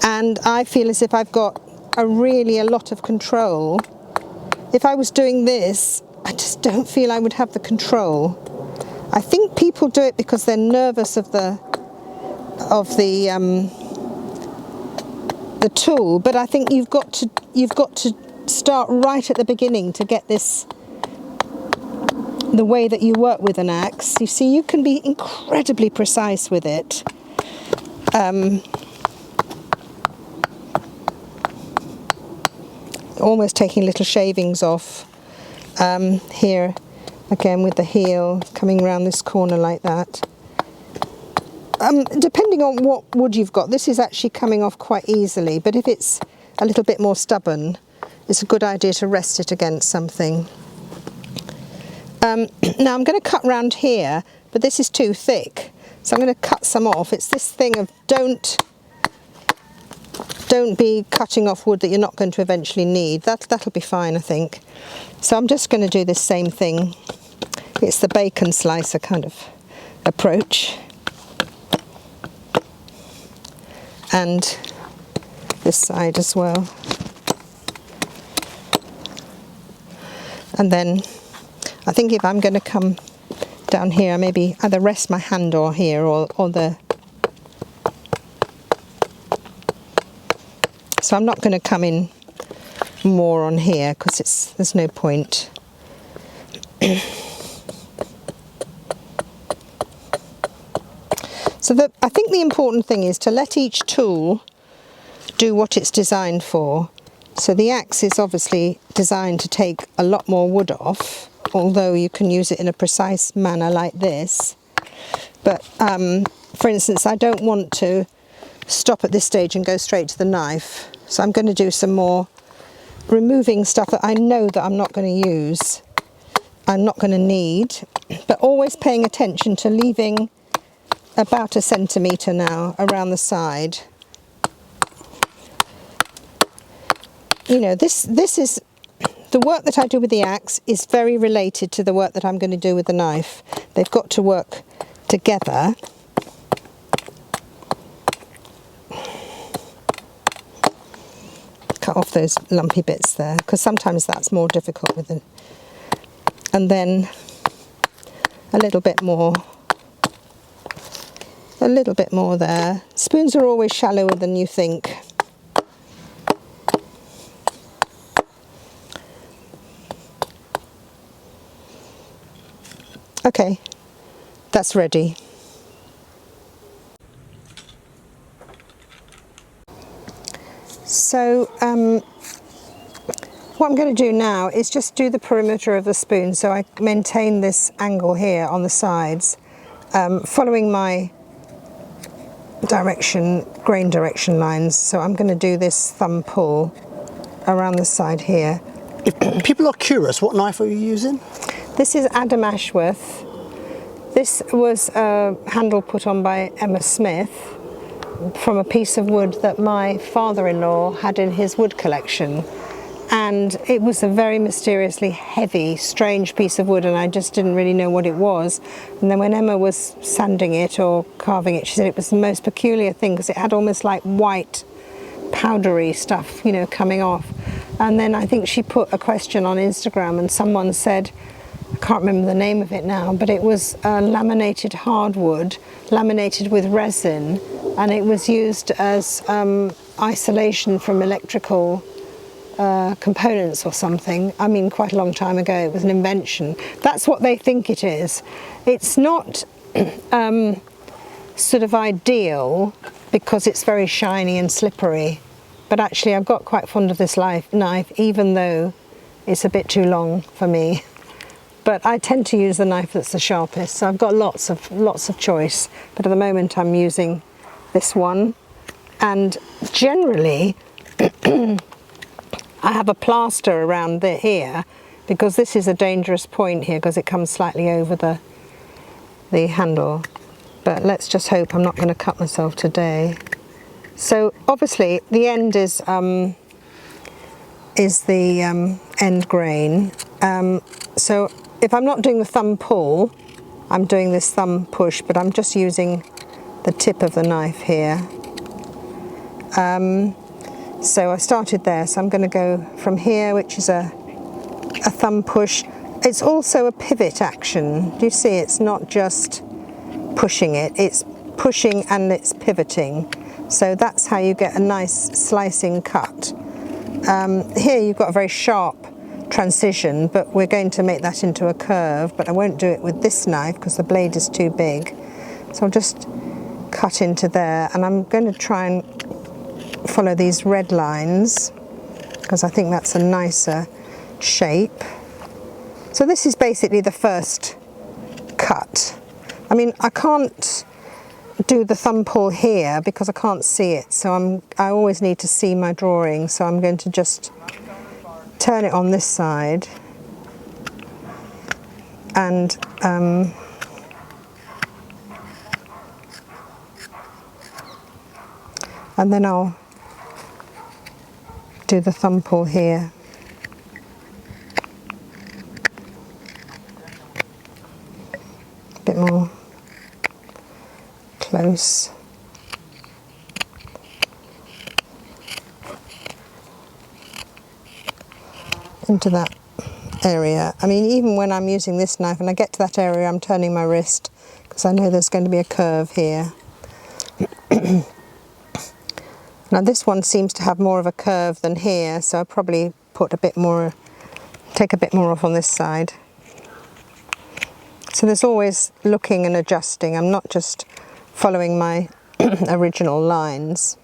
and I feel as if I've got a lot of control. If I was doing this, I just don't feel I would have the control. I think people do it because they're nervous of the tool, but I think you've got to start right at the beginning to get this the way that you work with an axe. You see, you can be incredibly precise with it. Almost taking little shavings off. Here again with the heel coming around this corner like that. Depending on what wood you've got, this is actually coming off quite easily, but if it's a little bit more stubborn, it's a good idea to rest it against something. Now I'm going to cut round here, but this is too thick, so I'm going to cut some off. It's this thing of don't be cutting off wood that you're not going to eventually need. That'll be fine, I think. So I'm just going to do this same thing. It's the bacon slicer kind of approach. And this side as well. And then I think if I'm going to come down here, I maybe either rest my hand or here or the... So I'm not going to come in more on here because there's no point. So I think the important thing is to let each tool do what it's designed for. So the axe is obviously designed to take a lot more wood off, although you can use it in a precise manner like this. But for instance, I don't want to stop at this stage and go straight to the knife. So I'm going to do some more removing stuff that I know that I'm not going to use, I'm not going to need, but always paying attention to leaving about 1 centimetre now around the side. You know, this is the work that I do with the axe is very related to the work that I'm going to do with the knife. They've got to work together. Cut off those lumpy bits there, because sometimes that's more difficult with it. And then a little bit more there. Spoons are always shallower than you think. Okay, that's ready. So what I'm going to do now is just do the perimeter of the spoon, so I maintain this angle here on the sides, following my grain direction lines. So I'm going to do this thumb pull around the side here. If people are curious, what knife are you using? This is Adam Ashworth. This was a handle put on by Emma Smith from a piece of wood that my father-in-law had in his wood collection. And it was a very mysteriously heavy, strange piece of wood, and I just didn't really know what it was. And then when Emma was sanding it or carving it, she said it was the most peculiar thing because it had almost like white, powdery stuff, you know, coming off. And then I think she put a question on Instagram and someone said, I can't remember the name of it now, but it was laminated hardwood, laminated with resin, and it was used as isolation from electrical components or something. I mean, quite a long time ago. It was an invention. That's what they think it is. It's not sort of ideal because it's very shiny and slippery, but actually I've got quite fond of this knife, even though it's a bit too long for me. But I tend to use the knife that's the sharpest, so I've got lots of choice, but at the moment I'm using this one. And generally I have a plaster around here because this is a dangerous point here because it comes slightly over the handle. But let's just hope I'm not going to cut myself today. So obviously the end is the end grain. So if I'm not doing the thumb pull, I'm doing this thumb push, but I'm just using the tip of the knife here. So I started there, so I'm going to go from here, which is a thumb push. It's also a pivot action. Do you see? It's not just pushing it, it's pushing and it's pivoting. So that's how you get a nice slicing cut. Here you've got a very sharp transition, but we're going to make that into a curve, but I won't do it with this knife because the blade is too big. So I'll just cut into there, and I'm going to try and follow these red lines because I think that's a nicer shape. So this is basically the first cut. I mean, I can't do the thumb pull here because I can't see it, so I always need to see my drawing, so I'm going to just turn it on this side and then I'll do the thumb pull here. A bit more close. Into that area. I mean, even when I'm using this knife and I get to that area, I'm turning my wrist because I know there's going to be a curve here. Now this one seems to have more of a curve than here, so I'll probably put a bit more, take a bit more off on this side. So there's always looking and adjusting. I'm not just following my original lines.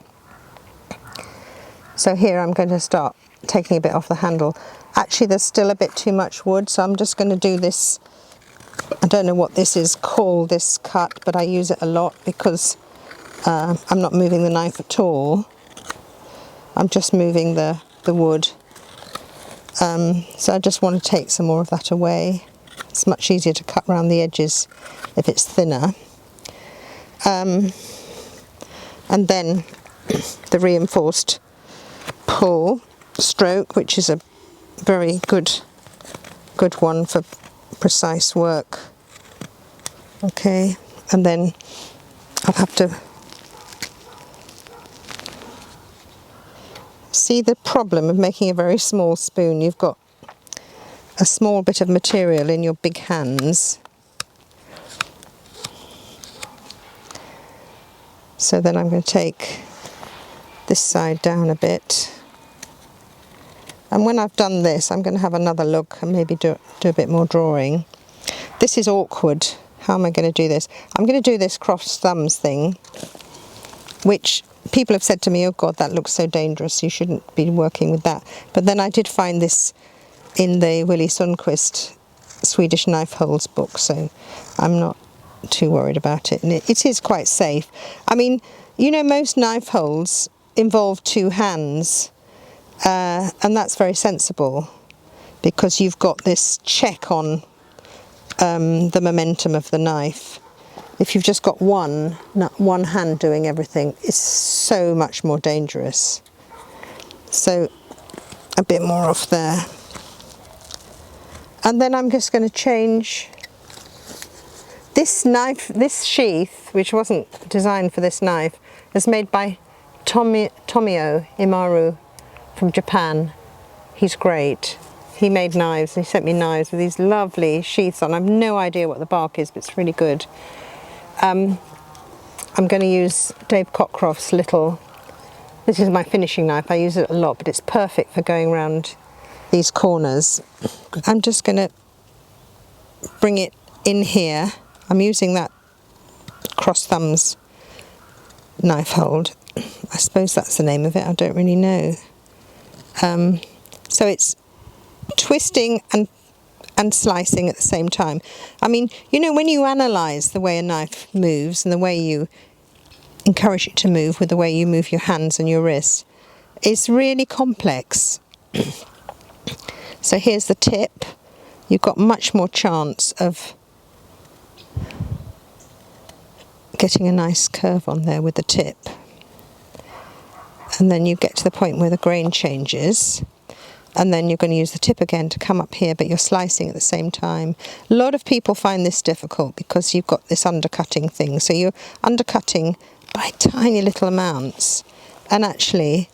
So here I'm going to start taking a bit off the handle. Actually, there's still a bit too much wood, so I'm just going to do this. I don't know what this is called, this cut, but I use it a lot because I'm not moving the knife at all. I'm just moving the wood. So I just want to take some more of that away. It's much easier to cut around the edges if it's thinner. And then the reinforced pull stroke, which is a very good one for precise work. Okay, and then I'll have to see the problem of making a very small spoon. You've got a small bit of material in your big hands. So then I'm going to take this side down a bit. And when I've done this, I'm going to have another look and maybe do a bit more drawing. This is awkward. How am I going to do this? I'm going to do this cross thumbs thing, which people have said to me, oh God, that looks so dangerous, you shouldn't be working with that. But then I did find this in the Willy Sundquist Swedish knife holes book, so I'm not too worried about it. And it is quite safe. I mean, you know, most knife holes involve two hands, and that's very sensible because you've got this check on the momentum of the knife. If you've just got one hand doing everything, it's so much more dangerous. So a bit more off there. And then I'm just going to change this knife, this sheath, which wasn't designed for this knife, is made by Tomio Imaru from Japan. He's great. He made knives, he sent me knives with these lovely sheaths on. I have no idea what the bark is, but it's really good. I'm going to use Dave Cockcroft's little, this is my finishing knife, I use it a lot, but it's perfect for going around these corners. I'm just going to bring it in here. I'm using that cross thumbs knife hold. I suppose that's the name of it, I don't really know. So it's twisting and slicing at the same time. I mean, you know, when you analyse the way a knife moves and the way you encourage it to move with the way you move your hands and your wrists, it's really complex. So here's the tip. You've got much more chance of getting a nice curve on there with the tip. and then you get to the point where the grain changes, and then you're going to use the tip again to come up here, but you're slicing at the same time. A lot of people find this difficult because you've got this undercutting thing, so you're undercutting by tiny little amounts, and actually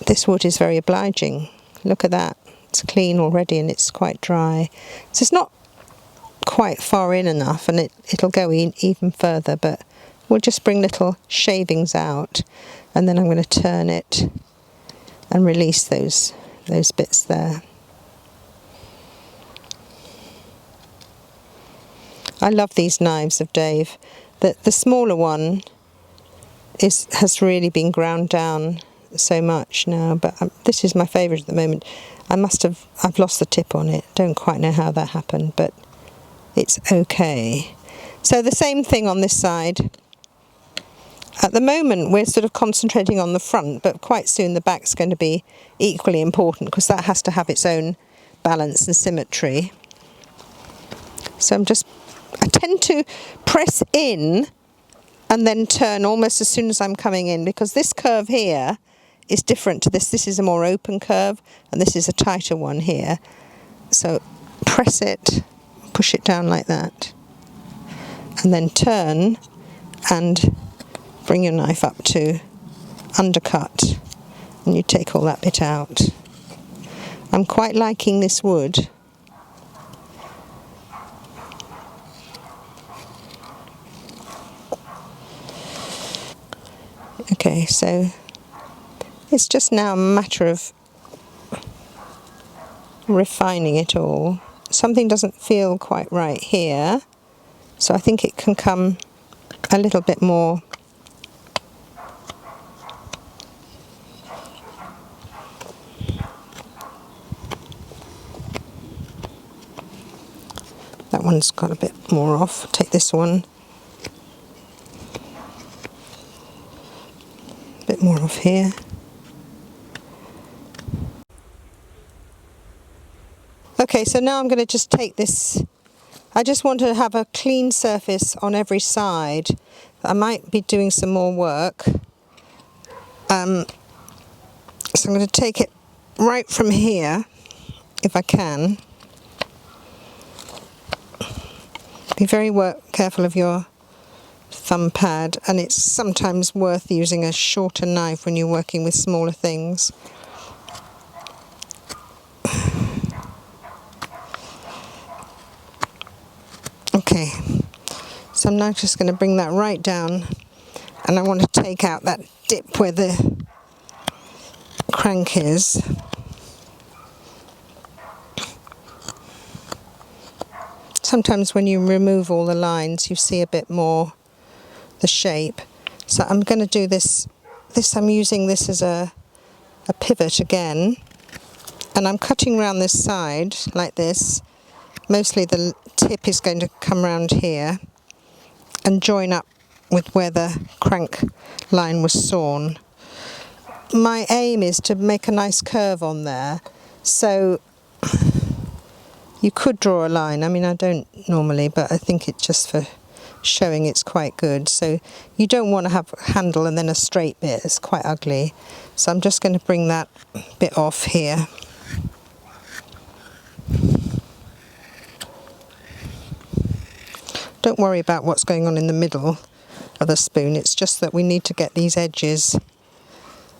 this wood is very obliging. Look at that, it's clean already and it's quite dry, so it's not quite far in enough, and it'll go even further, but we'll just bring little shavings out, and then I'm going to turn it and release those bits there. I love these knives of Dave. The smaller one has really been ground down so much now, but this is my favourite at the moment. I've lost the tip on it. Don't quite know how that happened, but it's okay. So the same thing on this side. At the moment we're sort of concentrating on the front, but quite soon the back's going to be equally important because that has to have its own balance and symmetry. So I tend to press in and then turn almost as soon as I'm coming in, because this curve here is different to this. This is a more open curve and this is a tighter one here. So press it, push it down like that, and then turn and bring your knife up to undercut, and you take all that bit out. I'm quite liking this wood. Okay, so it's just now a matter of refining it all. Something doesn't feel quite right here, so I think it can come a little bit more that one's got a bit more off. Take this one. A bit more off here. Okay, so now I'm going to just take this. I just want to have a clean surface on every side. I might be doing some more work. So I'm going to take it right from here, if I can. Be very careful of your thumb pad, and it's sometimes worth using a shorter knife when you're working with smaller things. Okay, so I'm now just going to bring that right down, and I want to take out that dip where the crank is. Sometimes when you remove all the lines you see a bit more the shape. So I'm going to do this I'm using this as a pivot again, and I'm cutting around this side like this. Mostly the tip is going to come around here and join up with where the crank line was sawn. My aim is to make a nice curve on there, so you could draw a line. I mean, I don't normally, but I think it's just for showing it's quite good. So you don't want to have a handle and then a straight bit. It's quite ugly. So I'm just going to bring that bit off here. Don't worry about what's going on in the middle of the spoon. It's just that we need to get these edges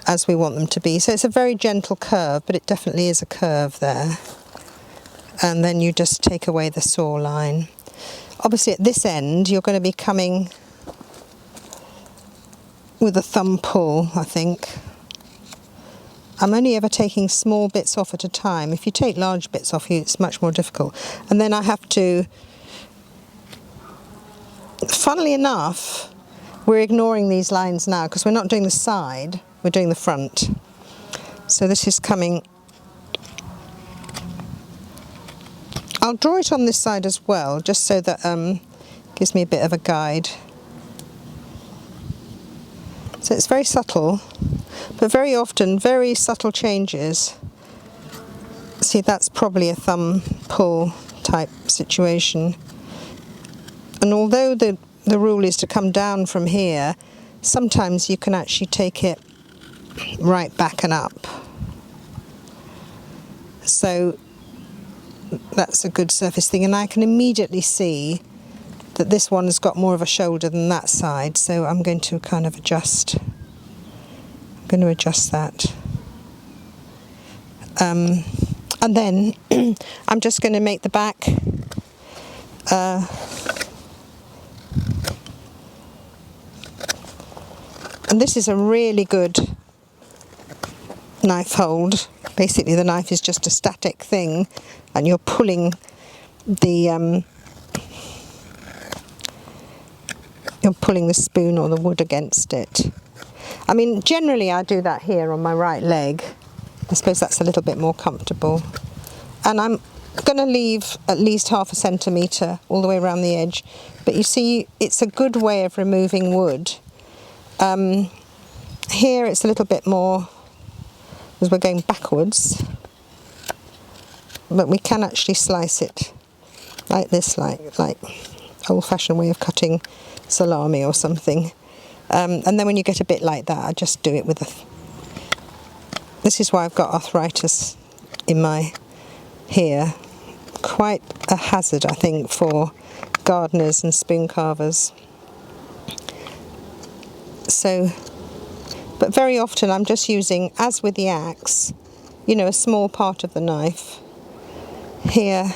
as we want them to be. So it's a very gentle curve, but it definitely is a curve there. And then you just take away the saw line. Obviously at this end you're going to be coming with a thumb pull, I think. I'm only ever taking small bits off at a time. If you take large bits off, it's much more difficult. And then I have to, funnily enough, we're ignoring these lines now because we're not doing the side, we're doing the front. So this is coming. I'll draw it on this side as well, just so that gives me a bit of a guide. So it's very subtle, but very often very subtle changes. See, that's probably a thumb pull type situation. And although the rule is to come down from here, sometimes you can actually take it right back and up. So that's a good surface thing, and I can immediately see that this one has got more of a shoulder than that side, so I'm going to kind of adjust. I'm going to adjust that. And then I'm just going to make the back and this is a really good knife hold. Basically the knife is just a static thing and you're pulling the spoon or the wood against it. I mean, generally I do that here on my right leg. I suppose that's a little bit more comfortable. And I'm going to leave at least 1/2 centimetre all the way around the edge. But you see, it's a good way of removing wood. Here it's a little bit more, as we're going backwards. But we can actually slice it like this, like old-fashioned way of cutting salami or something. And then when you get a bit like that, I just do it with this is why I've got arthritis in my here. Quite a hazard, I think, for gardeners and spoon carvers. So, but very often I'm just using, as with the axe, you know, a small part of the knife. Here,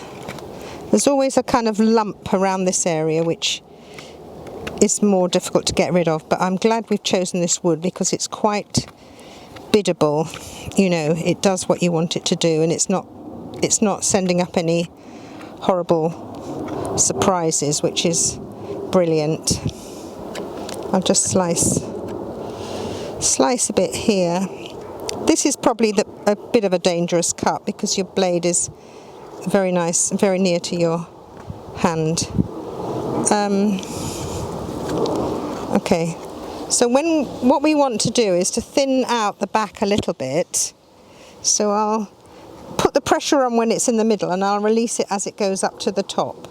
there's always a kind of lump around this area which is more difficult to get rid of, but I'm glad we've chosen this wood because it's quite biddable. You know, it does what you want it to do, and it's not sending up any horrible surprises, which is brilliant. I'll just slice a bit here. This is probably a bit of a dangerous cut because your blade is very nice, very near to your hand. Okay, so what we want to do is to thin out the back a little bit. So I'll put the pressure on when it's in the middle and I'll release it as it goes up to the top.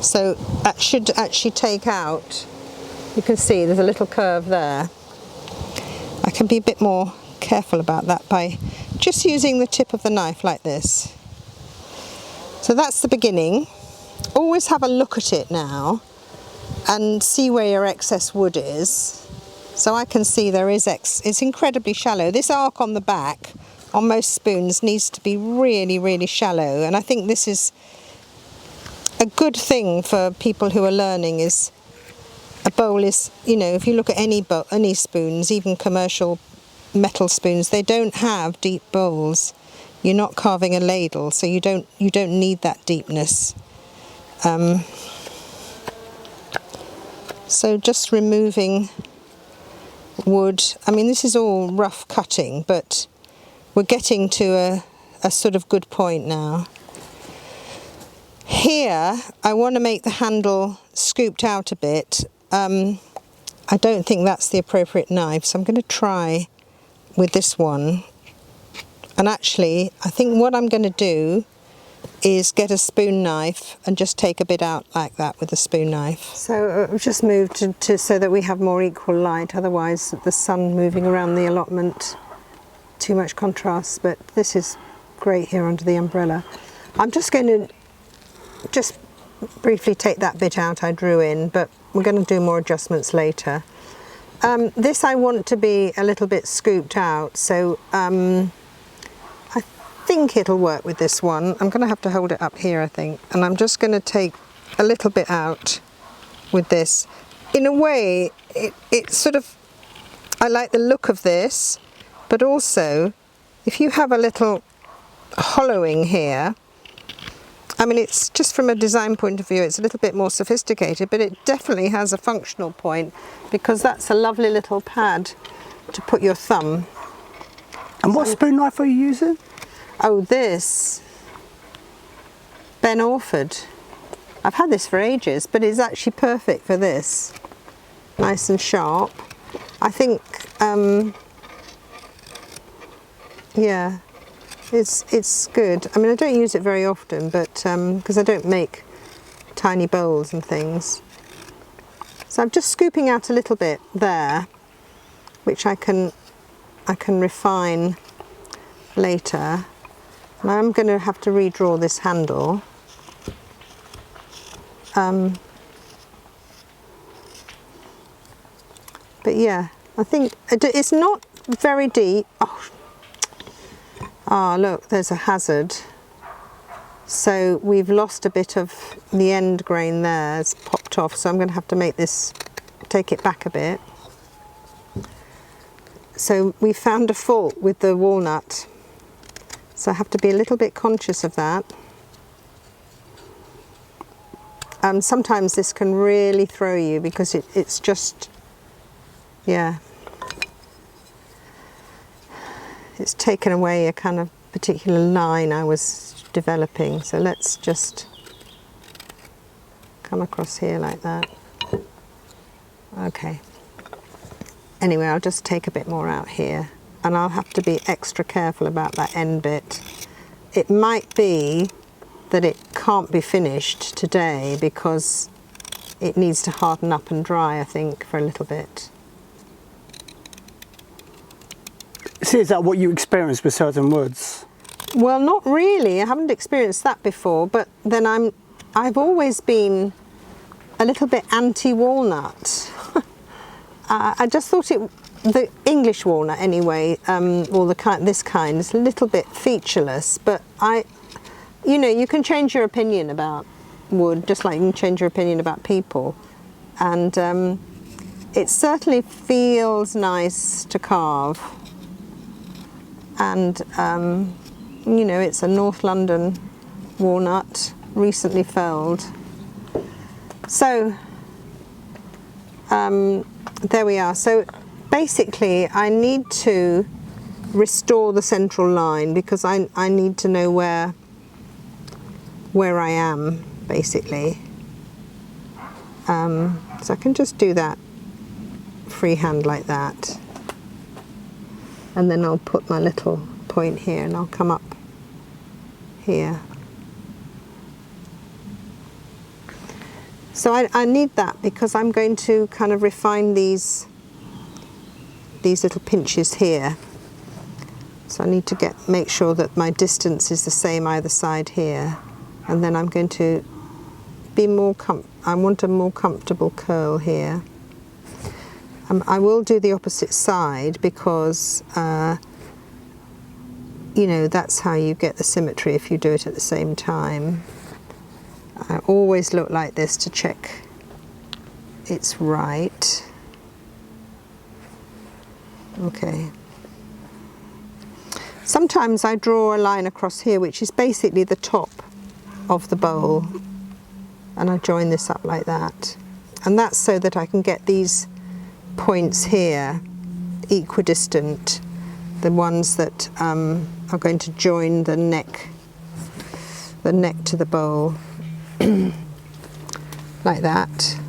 So that should actually take out, you can see there's a little curve there. I can be a bit more careful about that by just using the tip of the knife like this. So that's the beginning. Always have a look at it now and see where your excess wood is. So I can see there is it's incredibly shallow. This arc on the back on most spoons needs to be really, really shallow, and I think this is a good thing for people who are learning. Is a bowl is, you know, if you look at any spoons, even commercial metal spoons, they don't have deep bowls. You're not carving a ladle, so you don't need that deepness. So just removing wood. I mean, this is all rough cutting, but we're getting to a sort of good point now. Here, I want to make the handle scooped out a bit. I don't think that's the appropriate knife, so I'm going to try with this one. And actually, I think what I'm going to do is get a spoon knife and just take a bit out like that with a spoon knife. So I've just moved to so that we have more equal light, otherwise the sun moving around the allotment, too much contrast, but this is great here under the umbrella. I'm just going to just briefly take that bit out I drew in, but we're going to do more adjustments later. This I want to be a little bit scooped out, so I think it'll work with this one. I'm going to have to hold it up here, I think, and I'm just going to take a little bit out with this. In a way, it sort of, I like the look of this, but also if you have a little hollowing here, I mean, it's just from a design point of view, it's a little bit more sophisticated, but it definitely has a functional point because that's a lovely little pad to put your thumb. And what spoon knife are you using? Oh, this Ben Orford. I've had this for ages, but it's actually perfect for this. Nice and sharp. I think, yeah, it's good. I mean, I don't use it very often, but because I don't make tiny bowls and things. So I'm just scooping out a little bit there, which I can I can refine later. Now I'm going to have to redraw this handle. But yeah, I think it's not very deep. Oh, look, there's a hazard. So we've lost a bit of the end grain there. It's popped off, so I'm going to have to make this, take it back a bit. So we found a fault with the walnut. So I have to be a little bit conscious of that. Sometimes this can really throw you because it's just, yeah, it's taken away a kind of particular line I was developing. So let's just come across here like that. Okay. Anyway, I'll just take a bit more out here, and I'll have to be extra careful about that end bit. It might be that it can't be finished today because it needs to harden up and dry, I think, for a little bit. See, is that what you experience with certain woods? Well, not really. I haven't experienced that before, but then I've always been a little bit anti-walnut. I just thought the English walnut anyway, or this kind, is a little bit featureless, but you know, you can change your opinion about wood, just like you can change your opinion about people. And it certainly feels nice to carve. And, you know, it's a North London walnut, recently felled. So, there we are. So basically I need to restore the central line because I need to know where I am, basically. So I can just do that freehand like that. And then I'll put my little point here and I'll come up here. So I need that because I'm going to kind of refine these little pinches here. So I need to make sure that my distance is the same either side here. And then I'm going to be I want a more comfortable curl here. I will do the opposite side because, you know, that's how you get the symmetry if you do it at the same time. I always look like this to check it's right. Okay. Sometimes I draw a line across here, which is basically the top of the bowl, and I join this up like that. And that's so that I can get these points here equidistant, the ones that are going to join the neck to the bowl. Like that.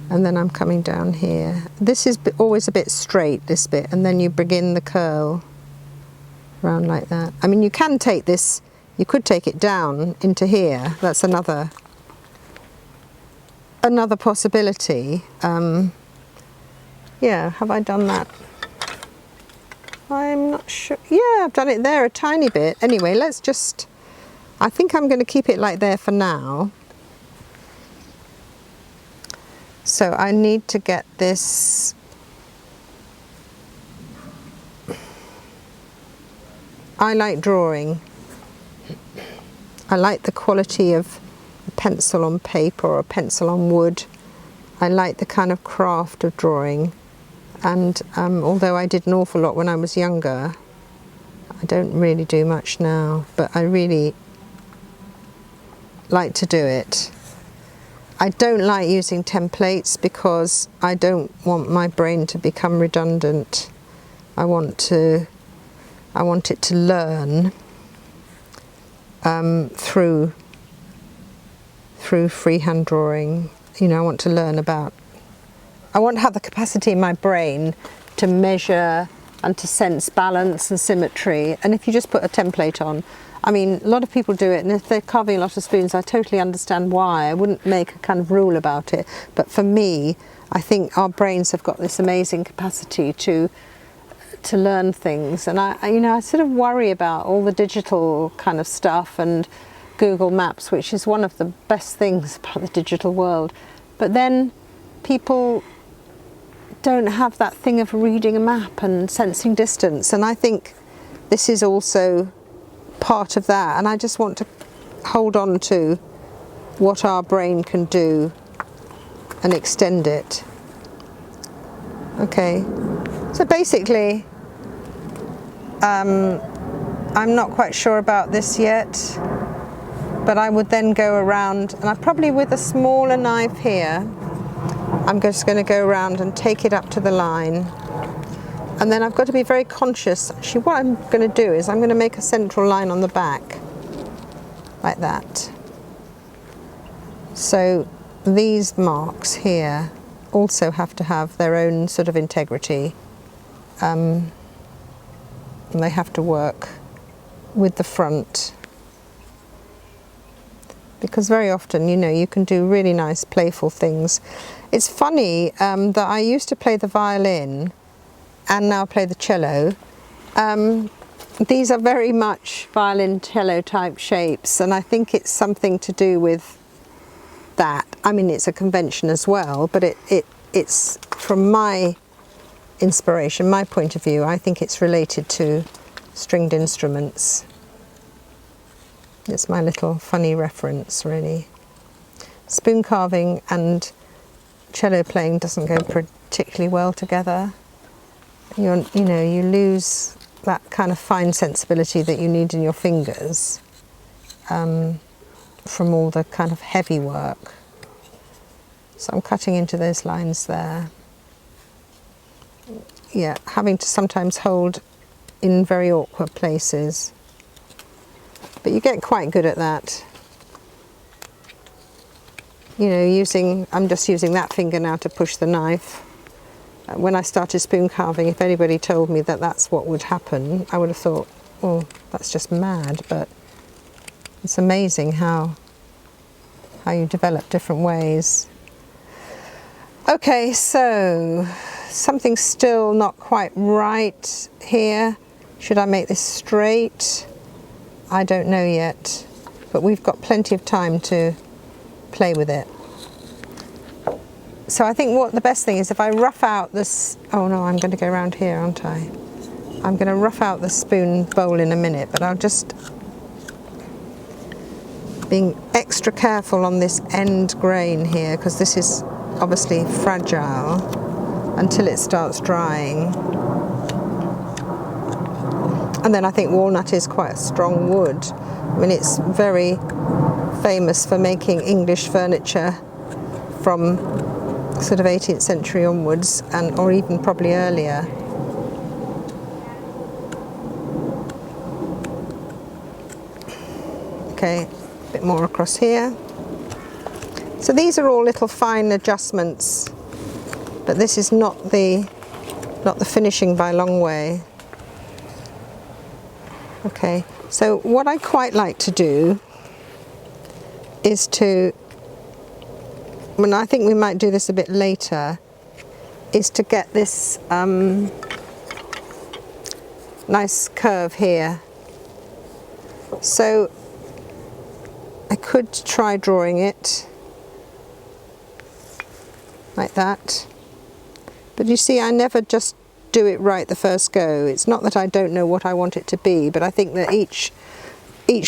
And then I'm coming down here. This is always a bit straight, this bit, and then you begin the curl around like that. I mean, you can take this, you could take it down into here. That's another possibility. Yeah, have I done that? I'm not sure. Yeah, I've done it there a tiny bit. Anyway, let's just, I think I'm going to keep it like there for now. So I need to get this, I like drawing. I like the quality of a pencil on paper or a pencil on wood. I like the kind of craft of drawing. And although I did an awful lot when I was younger, I don't really do much now, but I really like to do it. I don't like using templates because I don't want my brain to become redundant. I want it to learn through freehand drawing. You know, I want to learn about, I want to have the capacity in my brain to measure and to sense balance and symmetry. And if you just put a template on, I mean, a lot of people do it, and if they're carving a lot of spoons, I totally understand why. I wouldn't make a kind of rule about it. But for me, I think our brains have got this amazing capacity to to learn things, and I sort of worry about all the digital kind of stuff and Google Maps, which is one of the best things about the digital world. But then people don't have that thing of reading a map and sensing distance, and I think this is also part of that, and I just want to hold on to what our brain can do and extend it. Okay, so basically I'm not quite sure about this yet, but I would then go around, and I probably, with a smaller knife here, I'm just going to go around and take it up to the line. And then I've got to be very conscious. Actually, what I'm going to do is I'm going to make a central line on the back, like that. So these marks here also have to have their own sort of integrity. And they have to work with the front. Because very often, you can do really nice playful things. It's funny that I used to play the violin and now play the cello. These are very much violin cello type shapes, and I think it's something to do with that. I mean, it's a convention as well, but it's from my inspiration, my point of view, I think it's related to stringed instruments. It's my little funny reference, really. Spoon carving and cello playing doesn't go particularly well together. You lose that kind of fine sensibility that you need in your fingers from all the kind of heavy work. So I'm cutting into those lines there. Yeah, having to sometimes hold in very awkward places. But you get quite good at that. I'm just using that finger now to push the knife. When I started spoon carving, if anybody told me that that's what would happen, I would have thought, oh, that's just mad. But it's amazing how you develop different ways. Okay, so something's still not quite right here. Should I make this straight? I don't know yet, but we've got plenty of time to play with it. So I think what the best thing is, if I rough out this, oh no, I'm going to go around here, aren't I? I'm going to rough out the spoon bowl in a minute, but I'll just being extra careful on this end grain here, because this is obviously fragile until it starts drying. And then I think walnut is quite a strong wood. I mean, it's very famous for making English furniture from sort of 18th century onwards, or even probably earlier. Okay, a bit more across here. So these are all little fine adjustments, but this is not the finishing by a long way. Okay, so what I quite like to do is I think we might do this a bit later, is to get this nice curve here. So I could try drawing it like that, but you see, I never just do it right the first go. It's not that I don't know what I want it to be, but I think that each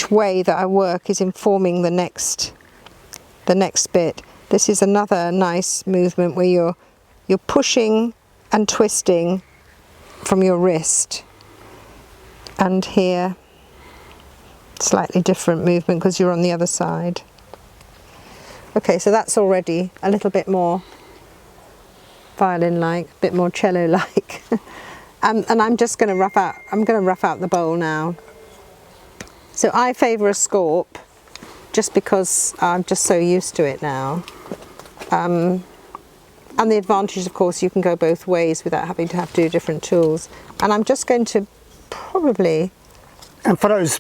way that I work is informing the next bit. This is another nice movement where you're pushing and twisting from your wrist, and here slightly different movement because you're on the other side. Okay, so that's already a little bit more violin-like, a bit more cello-like. And I'm just going to rough out the bowl now. So I favour a scorp, just because I'm just so used to it now. And the advantage, of course, you can go both ways without having to have to do different tools. And I'm just going to probably... And for those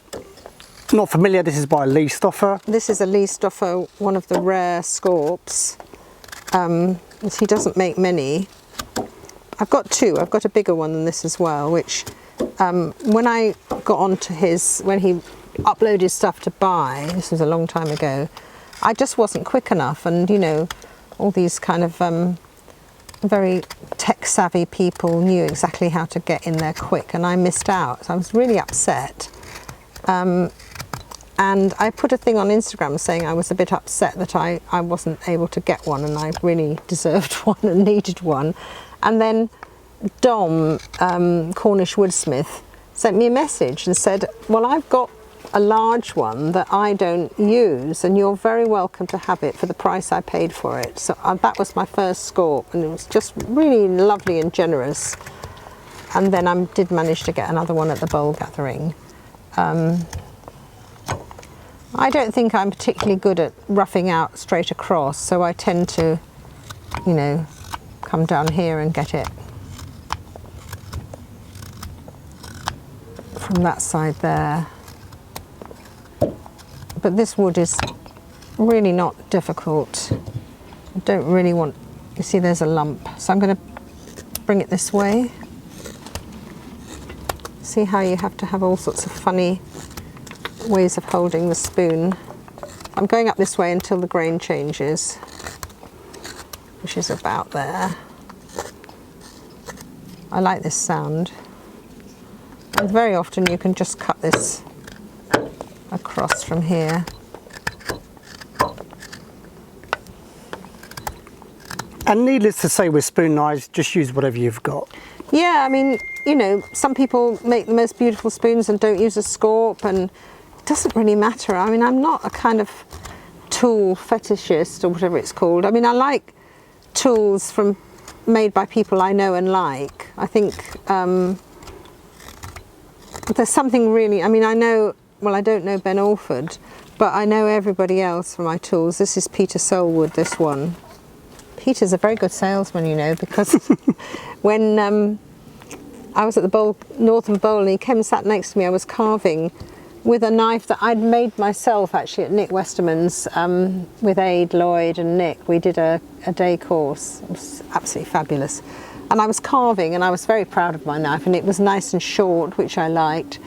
not familiar, this is by Lee Stoffer. This is a Lee Stoffer, one of the rare scorps. He doesn't make many, I've got two. I've got a bigger one than this as well, which when I got onto when he uploaded stuff to buy, this was a long time ago, I just wasn't quick enough. And, you know, all these kind of very tech savvy people knew exactly how to get in there quick, and I missed out. So I was really upset. And I put a thing on Instagram saying I was a bit upset that I wasn't able to get one, and I really deserved one and needed one. And then Dom, Cornish Woodsmith, sent me a message and said, well, I've got a large one that I don't use, and you're very welcome to have it for the price I paid for it. So that was my first scorp, and it was just really lovely and generous. And then I did manage to get another one at the bowl gathering. I don't think I'm particularly good at roughing out straight across, so I tend to, you know, come down here and get it from that side there. But this wood is really not difficult. I don't really want, you see there's a lump, so I'm going to bring it this way. See how you have to have all sorts of funny ways of holding the spoon. I'm going up this way until the grain changes, which is about there. I like this sound. And very often you can just cut this across from here. And needless to say, with spoon knives, just use whatever you've got. Yeah, I mean, you know, some people make the most beautiful spoons and don't use a scorp, and it doesn't really matter. I mean, I'm not a kind of tool fetishist or whatever it's called. I mean, I like tools made by people I know and like. I think there's something really, I mean, I know, well, I don't know Ben Alford, but I know everybody else for my tools. This is Peter Solwood, this one. Peter's a very good salesman, you know, because when I was at the Northern Bowl and he came and sat next to me, I was carving with a knife that I'd made myself actually at Nick Westerman's with Aid, Lloyd and Nick. We did a day course. It was absolutely fabulous. And I was carving and I was very proud of my knife, and it was nice and short, which I liked.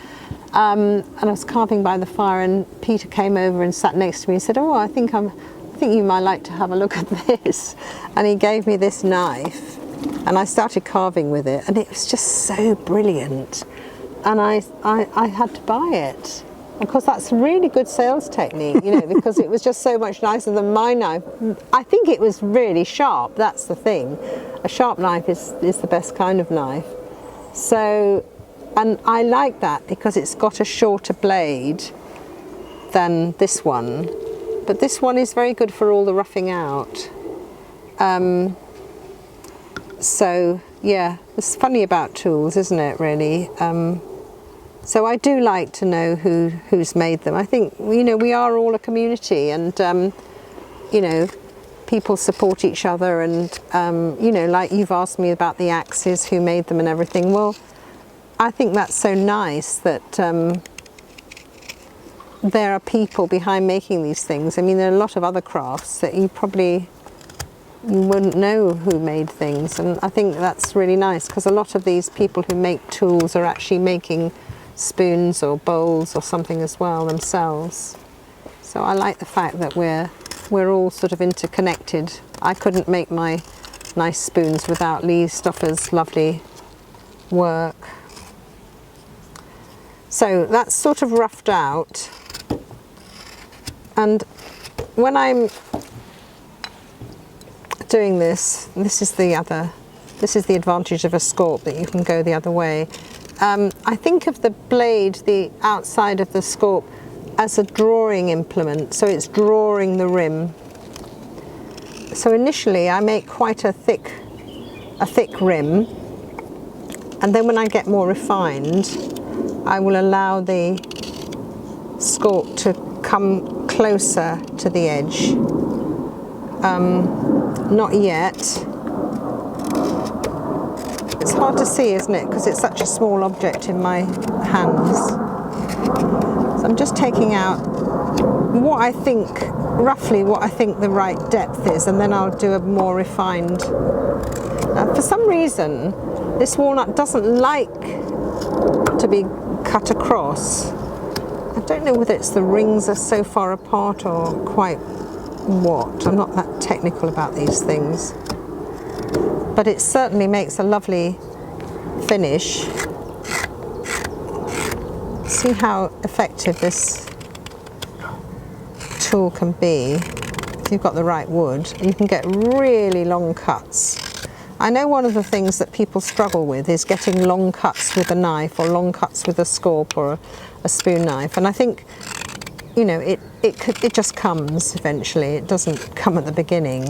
And I was carving by the fire, and Peter came over and sat next to me and said, oh, I think you might like to have a look at this. And he gave me this knife and I started carving with it, and it was just so brilliant. And I had to buy it. Of course, that's a really good sales technique, you know, because it was just so much nicer than my knife. I think it was really sharp, that's the thing. A sharp knife is the best kind of knife. So, and I like that because it's got a shorter blade than this one. But this one is very good for all the roughing out. So, yeah, it's funny about tools, isn't it, really? So I do like to know who's made them. I think, you know, we are all a community, and, you know, people support each other, and, you know, like you've asked me about the axes, who made them and everything. Well, I think that's so nice that there are people behind making these things. I mean, there are a lot of other crafts that you wouldn't know who made things, and I think that's really nice, because a lot of these people who make tools are actually making spoons or bowls or something as well themselves. So I like the fact that we're all sort of interconnected. I couldn't make my nice spoons without Lee Stoffer's lovely work. So that's sort of roughed out, and when I'm doing this, this is the advantage of a scorp, that you can go the other way. I think of the blade, the outside of the scorp, as a drawing implement, so it's drawing the rim. So initially I make quite a thick rim, and then when I get more refined, I will allow the scorp to come closer to the edge. Not yet. It's hard to see, isn't it, because it's such a small object in my hands. So I'm just taking out what I think, roughly what I think the right depth is, and then I'll do a more refined For some reason, this walnut doesn't like to be cut across. I don't know whether it's the rings are so far apart or quite what. I'm not that technical about these things. But it certainly makes a lovely finish. See how effective this tool can be. If you've got the right wood, you can get really long cuts. I know one of the things that people struggle with is getting long cuts with a knife or long cuts with a scorp or a spoon knife, and I think, you know, it just comes eventually. It doesn't come at the beginning.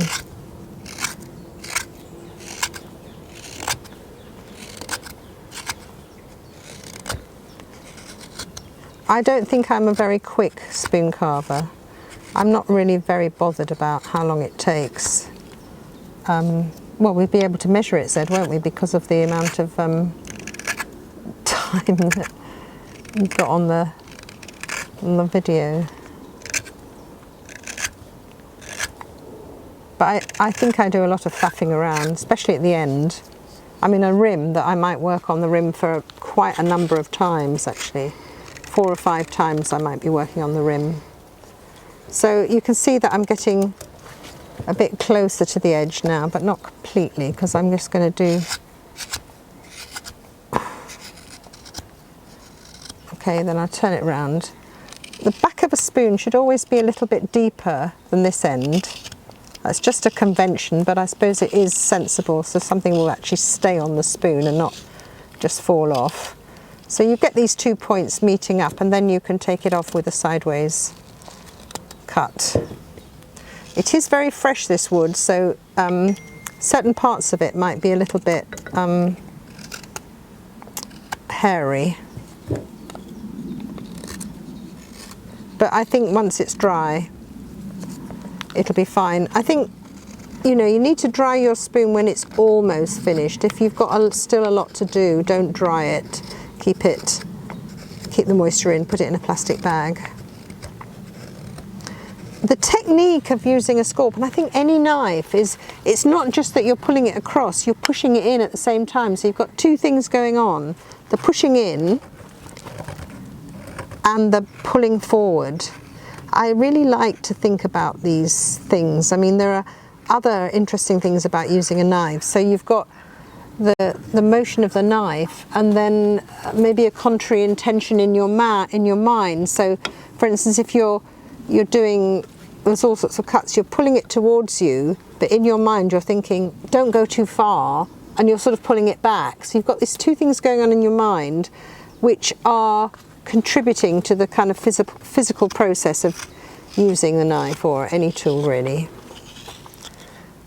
I don't think I'm a very quick spoon carver. I'm not really very bothered about how long it takes. Well, we'll be able to measure it, Zed, won't we? Because of the amount of time that you've got on the video. But I think I do a lot of faffing around, especially at the end. I mean, a rim that I might work on the rim for quite a number of times, actually. 4 or 5 times I might be working on the rim. So you can see that I'm getting a bit closer to the edge now, but not completely, because I'm just going to do... Okay, then I'll turn it round. The back of a spoon should always be a little bit deeper than this end. That's just a convention, but I suppose it is sensible, so something will actually stay on the spoon and not just fall off. So you get these 2 points meeting up, and then you can take it off with a sideways cut. It is very fresh, this wood, so certain parts of it might be a little bit hairy. But I think once it's dry, it'll be fine. I think, you know, you need to dry your spoon when it's almost finished. If you've got still a lot to do, don't dry it. Keep the moisture in, put it in a plastic bag. The technique of using a scorp, and I think any knife, is it's not just that you're pulling it across, you're pushing it in at the same time. So you've got 2 things going on, the pushing in and the pulling forward. I really like to think about these things. I mean, there are other interesting things about using a knife. So you've got the motion of the knife, and then maybe a contrary intention in your mind. So, for instance, if you're doing, there's all sorts of cuts, you're pulling it towards you, but in your mind you're thinking, don't go too far, and you're sort of pulling it back. So you've got these 2 things going on in your mind, which are contributing to the kind of physical process of using the knife, or any tool really.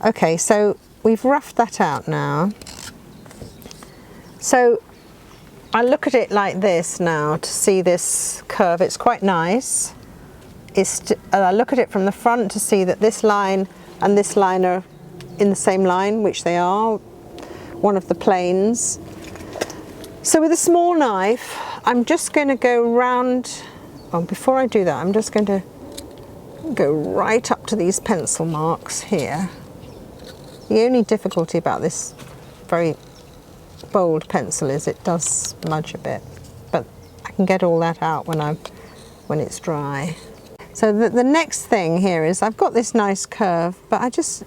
Okay, so we've roughed that out now. So I look at it like this now to see this curve. It's quite nice. I look at it from the front to see that this line and this line are in the same line, which they are, one of the planes. So with a small knife, I'm just going to go round, well, before I do that, I'm just going to go right up to these pencil marks here. The only difficulty about this very bold pencil is it does smudge a bit, but I can get all that out when it's dry. So the next thing here is I've got this nice curve, but it's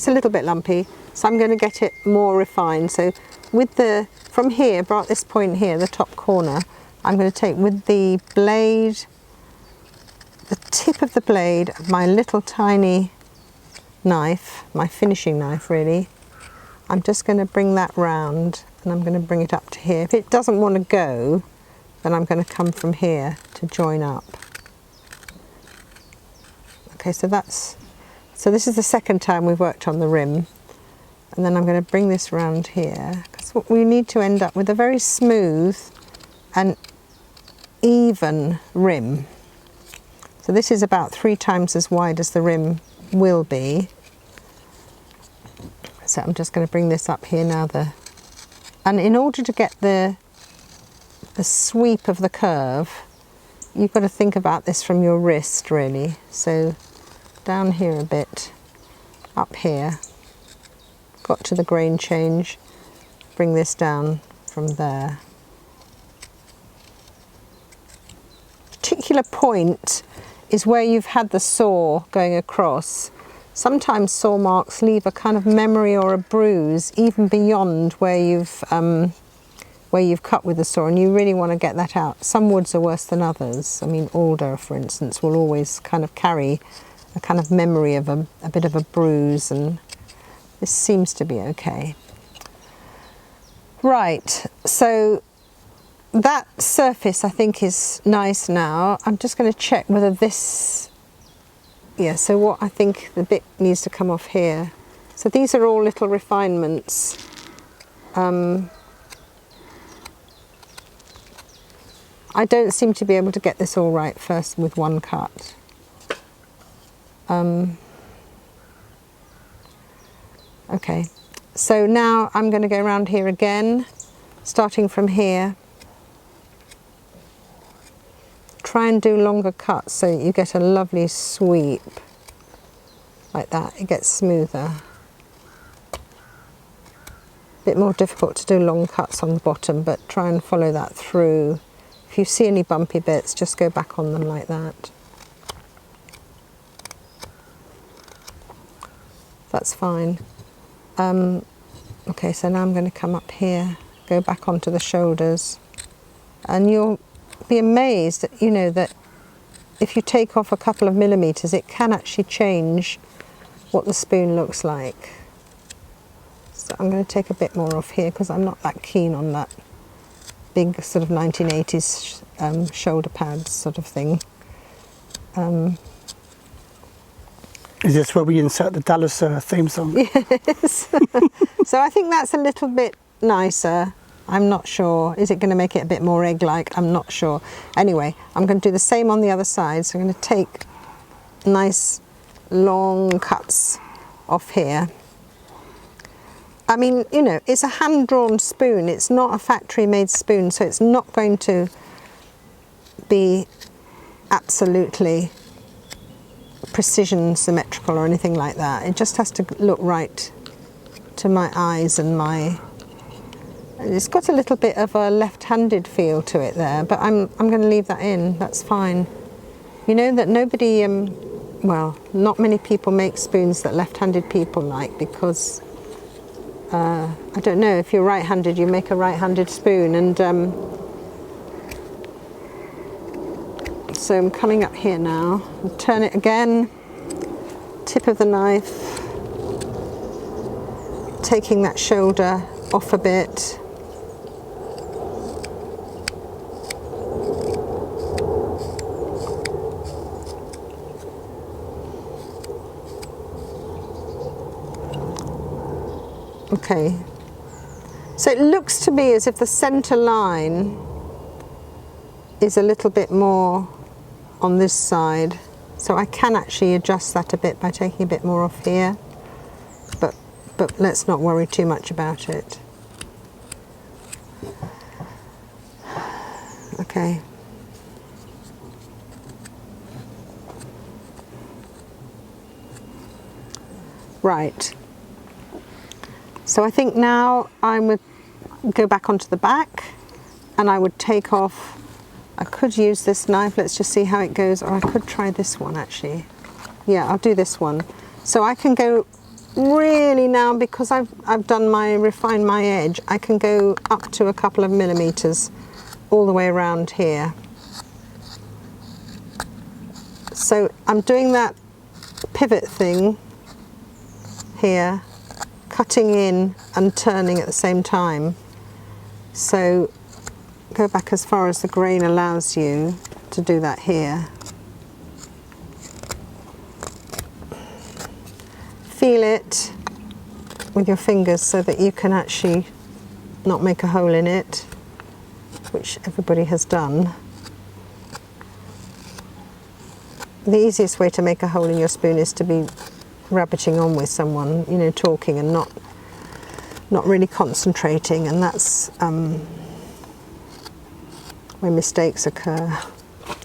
a little bit lumpy, so I'm going to get it more refined. So from here, about this point here, the top corner, I'm going to take with the blade, the tip of the blade of my little tiny knife, my finishing knife really, I'm just going to bring that round, and I'm going to bring it up to here. If it doesn't want to go, then I'm going to come from here to join up. Okay, so this is the second time we've worked on the rim, and then I'm going to bring this round here, because we need to end up with a very smooth and even rim. So this is about 3 times as wide as the rim will be. So I'm just going to bring this up here now. And in order to get the sweep of the curve, you've got to think about this from your wrist really. So down here a bit, up here, got to the grain change, bring this down from there. Particular point is where you've had the saw going across. Sometimes saw marks leave a kind of memory or a bruise even beyond where you've cut with the saw, and you really want to get that out. Some woods are worse than others. I mean, alder, for instance, will always kind of carry a kind of memory of a bit of a bruise, and this seems to be okay. Right, so that surface I think is nice now. I'm just going to check whether this, yeah, so what I think the bit needs to come off here. So these are all little refinements. I don't seem to be able to get this all right first with one cut. Okay, so now I'm going to go around here again, starting from here. Try and do longer cuts so you get a lovely sweep like that. It gets smoother. A bit more difficult to do long cuts on the bottom, but try and follow that through. If you see any bumpy bits, just go back on them like that. That's fine. Okay, so now I'm going to come up here, go back onto the shoulders, and you'll be amazed that, you know, that if you take off a couple of millimeters, it can actually change what the spoon looks like. So I'm going to take a bit more off here because I'm not that keen on that big sort of 1980s shoulder pads sort of thing. Is this where we insert the Dallas theme song? Yes. So I think that's a little bit nicer. I'm not sure. Is it going to make it a bit more egg-like? I'm not sure. Anyway, I'm going to do the same on the other side. So I'm going to take nice long cuts off here. I mean, you know, it's a hand-drawn spoon. It's not a factory-made spoon, so it's not going to be absolutely precision symmetrical or anything like that. It just has to look right to my eyes and my... It's got a little bit of a left-handed feel to it there, but I'm going to leave that in. That's fine. You know that nobody, well, not many people make spoons that left-handed people like, because I don't know, if you're right-handed, you make a right-handed spoon, and so I'm coming up here now. I'll turn it again, tip of the knife, taking that shoulder off a bit. Okay, so it looks to me as if the centre line is a little bit more on this side, so I can actually adjust that a bit by taking a bit more off here, but let's not worry too much about it. Okay. Right. So I think now I would go back onto the back, and I would take off, I could use this knife, let's just see how it goes, or I could try this one actually. Yeah, I'll do this one. So I can go really now, because I've refined my edge, I can go up to a couple of millimeters all the way around here. So I'm doing that pivot thing here, cutting in and turning at the same time. So go back as far as the grain allows you to do that here. Feel it with your fingers so that you can actually not make a hole in it, which everybody has done. The easiest way to make a hole in your spoon is to be rabbiting on with someone, you know, talking and not really concentrating, and that's where mistakes occur.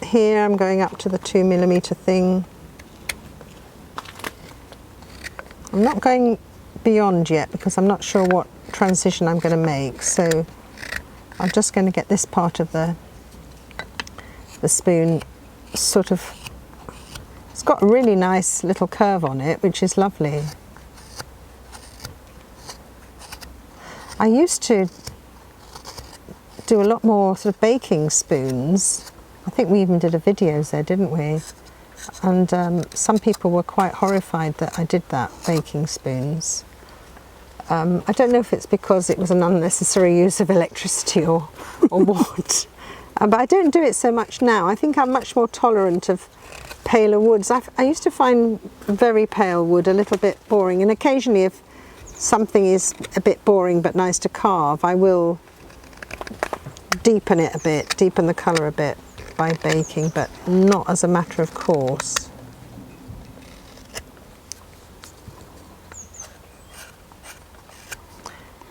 Here I'm going up to the 2mm thing. I'm not going beyond yet because I'm not sure what transition I'm going to make. So I'm just going to get this part of the spoon sort of, it's got a really nice little curve on it, which is lovely. I used to do a lot more sort of baking spoons. I think we even did a videos there, didn't we? And some people were quite horrified that I did that, baking spoons. I don't know if it's because it was an unnecessary use of electricity or what, but I don't do it so much now. I think I'm much more tolerant of paler woods. I used to find very pale wood a little bit boring, and occasionally if something is a bit boring but nice to carve, I will deepen it a bit, deepen the colour a bit by baking, but not as a matter of course.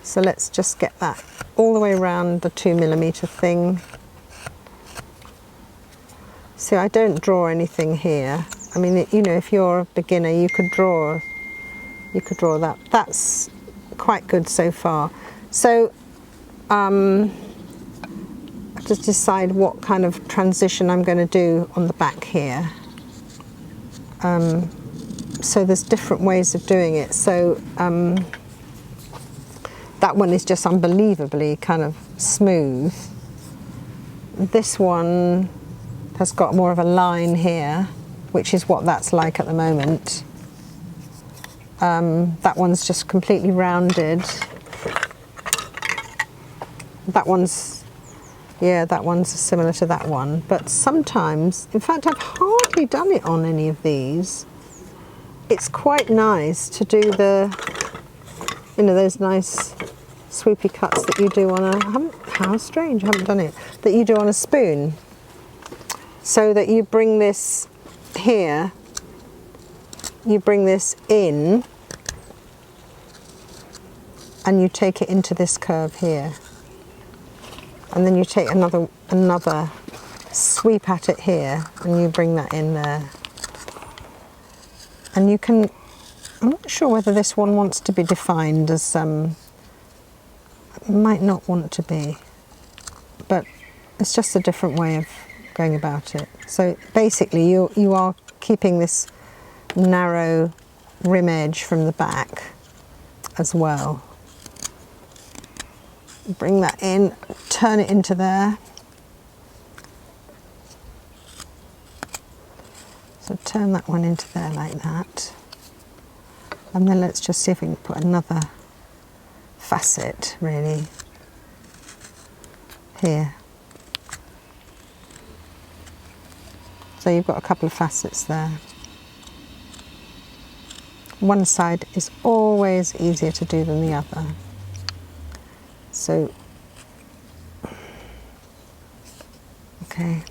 So let's just get that all the way around the 2mm thing. So I don't draw anything here. I mean, you know, if you're a beginner, you could draw that. That's quite good so far. So just decide what kind of transition I'm going to do on the back here. So there's different ways of doing it. So that one is just unbelievably kind of smooth. This one has got more of a line here, which is what that's like at the moment. That one's just completely rounded. That one's, yeah, that one's similar to that one. But sometimes, in fact, I've hardly done it on any of these. It's quite nice to do the, you know, those nice swoopy cuts that you do on a, how strange, I haven't done it, that you do on a spoon. So that you bring this here, you bring this in, and you take it into this curve here. And then you take another sweep at it here, and you bring that in there. And you can, I'm not sure whether this one wants to be defined as, might not want to be, but it's just a different way of going about it. So basically you are keeping this narrow rim edge from the back as well. Bring that in, turn it into there. So turn that one into there like that. And then let's just see if we can put another facet really here. So you've got a couple of facets there. One side is always easier to do than the other. So, okay.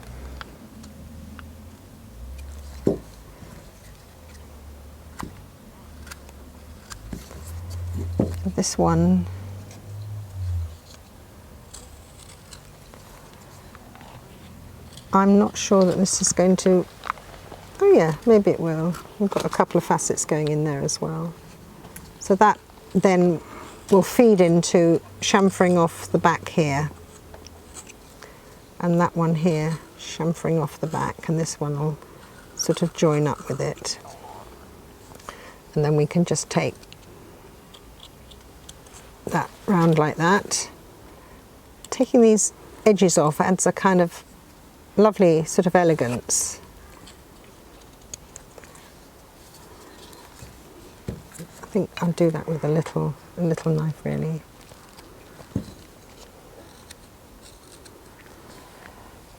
This one, I'm not sure that this is going to, oh yeah, maybe it will. We've got a couple of facets going in there as well. So that then will feed into chamfering off the back here. And that one here, chamfering off the back, and this one will sort of join up with it. And then we can just take that round like that. Taking these edges off adds a kind of lovely sort of elegance. I think I'll do that with a little knife really.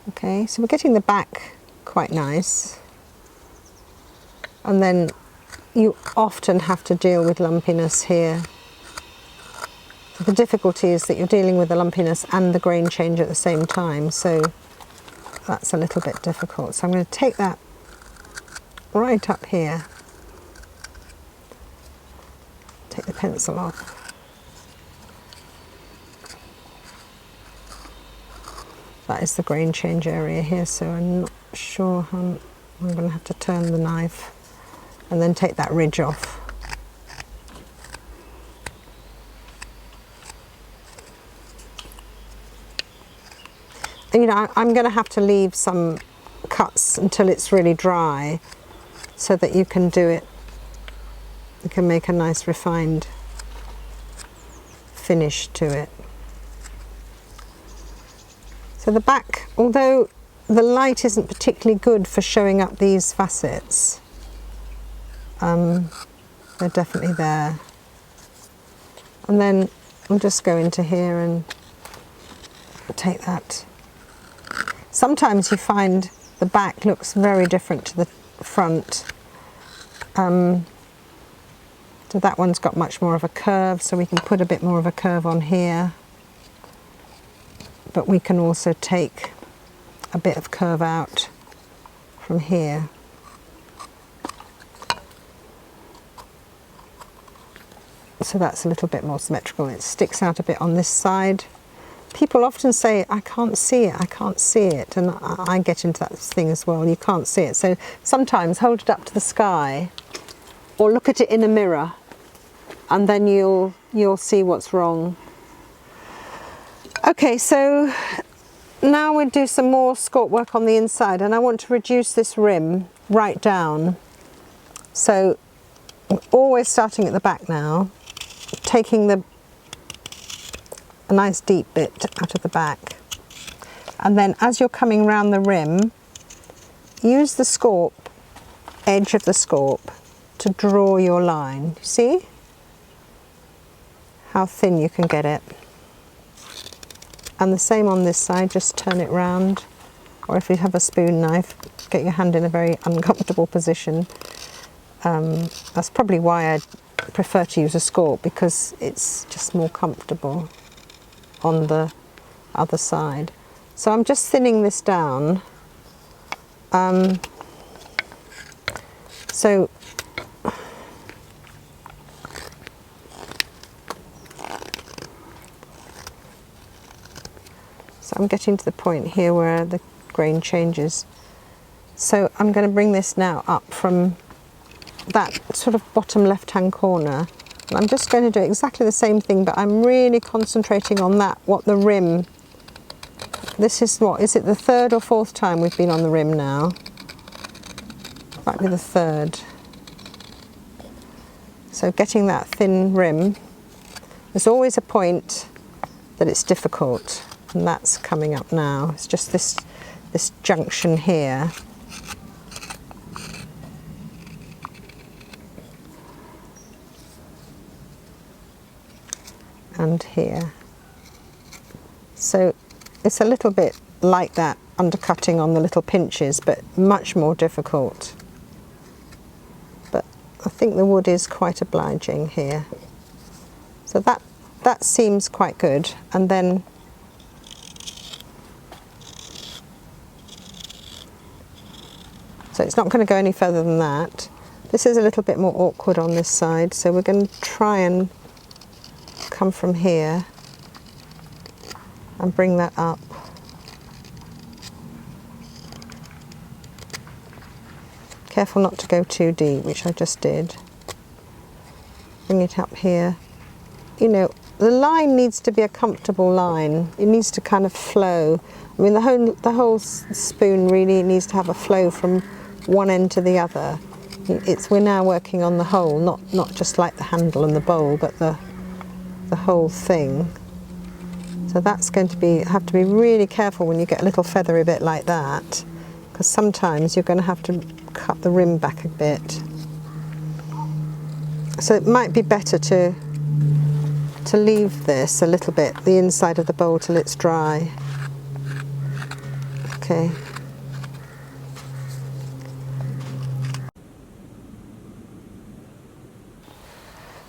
Okay, so we're getting the back quite nice. And then you often have to deal with lumpiness here. The difficulty is that you're dealing with the lumpiness and the grain change at the same time, so that's a little bit difficult. So I'm going to take that right up here, take the pencil off. That is the grain change area here, so I'm not sure how I'm going to have to turn the knife and then take that ridge off. you know, I'm going to have to leave some cuts until it's really dry so that you can do it. You can make a nice refined finish to it. So the back, although the light isn't particularly good for showing up these facets, they're definitely there. And then I'll just go into here and take that. Sometimes you find the back looks very different to the front. So that one's got much more of a curve, so we can put a bit more of a curve on here. But we can also take a bit of curve out from here. So that's a little bit more symmetrical. It sticks out a bit on this side. People often say, I can't see it, I can't see it. And I get into that thing as well, you can't see it. So sometimes hold it up to the sky or look at it in a mirror and then you'll see what's wrong. Okay, so now we'll do some more sculpt work on the inside, and I want to reduce this rim right down. So I'm always starting at the back now, taking a nice deep bit out of the back. And then as you're coming round the rim, use the sculpt, edge of the sculpt, to draw your line. See how thin you can get it? And the same on this side, just turn it round. Or if you have a spoon knife, get your hand in a very uncomfortable position. That's probably why I prefer to use a sculpt, because it's just more comfortable on the other side. So I'm just thinning this down. So I'm getting to the point here where the grain changes. So I'm going to bring this now up from that sort of bottom left-hand corner. And I'm just going to do exactly the same thing, but I'm really concentrating on that, what the rim. This is what, is it the third or fourth time we've been on the rim now? Might be the third. So getting that thin rim, there's always a point that it's difficult. And that's coming up now. It's just this junction here. And here. So it's a little bit like that undercutting on the little pinches, but much more difficult. But I think the wood is quite obliging here. So that seems quite good. And then so it's not going to go any further than that. This is a little bit more awkward on this side, so we're going to try and come from here and bring that up. Careful not to go too deep, which I just did. Bring it up here. You know, the line needs to be a comfortable line. It needs to kind of flow. I mean, the whole spoon really needs to have a flow from one end to the other. We're now working on the whole, not just like the handle and the bowl, but the whole thing. So that's going to have to be really careful when you get a little feathery bit like that, because sometimes you're going to have to cut the rim back a bit. So it might be better to leave this a little bit, the inside of the bowl, till it's dry. Okay.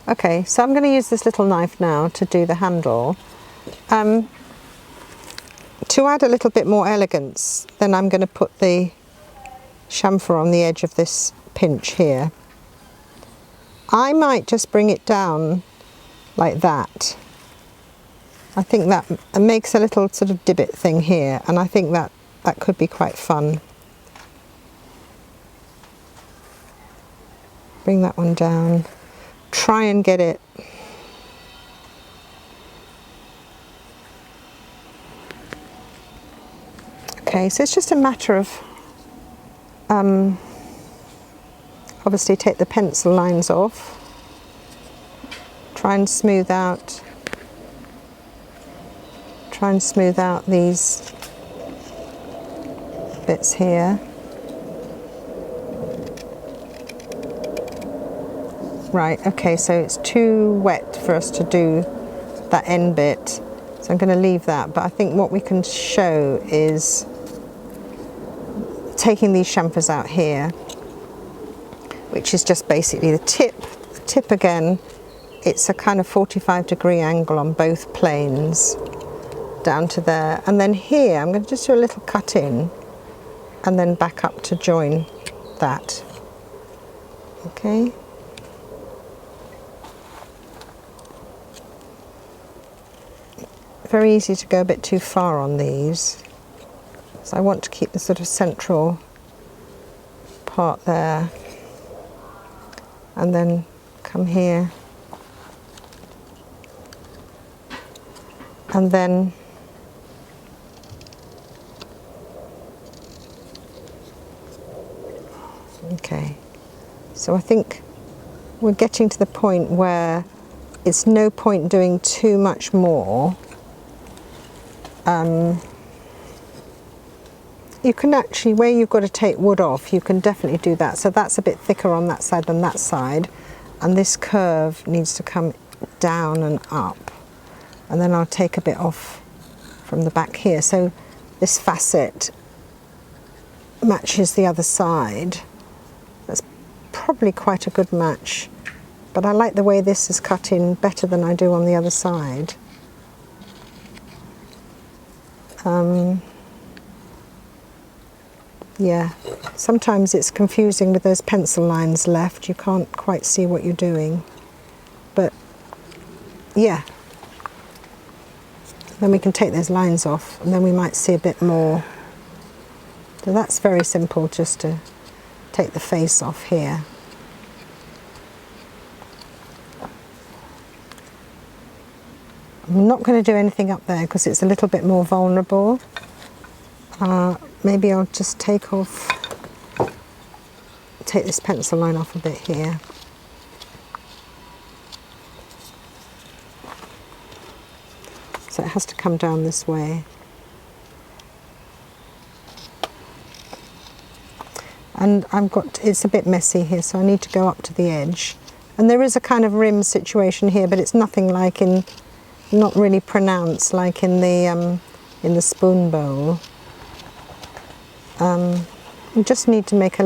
Okay, so I'm going to use this little knife now to do the handle. To add a little bit more elegance, then I'm going to put the chamfer on the edge of this pinch here. I might just bring it down like that. I think that makes a little sort of divot thing here, and I think that could be quite fun. Bring that one down. Try and get it Okay, so it's just a matter of obviously take the pencil lines off, try and smooth out these bits here. Right, okay, so it's too wet for us to do that end bit, so I'm going to leave that, but I think what we can show is taking these chamfers out here, which is just basically the tip. The tip again, it's a kind of 45-degree angle on both planes down to there, and then here I'm going to just do a little cut in and then back up to join that. Okay. Very easy to go a bit too far on these, so I want to keep the sort of central part there, and then come here, and then okay, so I think we're getting to the point where it's no point doing too much more. You can actually, where you've got to take wood off, you can definitely do that. So that's a bit thicker on that side than that side, and this curve needs to come down and up, and then I'll take a bit off from the back here, so this facet matches the other side. That's probably quite a good match, but I like the way this is cut in better than I do on the other side. Yeah, sometimes it's confusing with those pencil lines left. You can't quite see what you're doing, but yeah. Then we can take those lines off, and then we might see a bit more. So that's very simple, just to take the face off here. I'm not going to do anything up there because it's a little bit more vulnerable. Maybe I'll just take this pencil line off a bit here. So it has to come down this way. And it's a bit messy here, so I need to go up to the edge. And there is a kind of rim situation here, but it's nothing like not really pronounced like in the spoon bowl. You just need to make a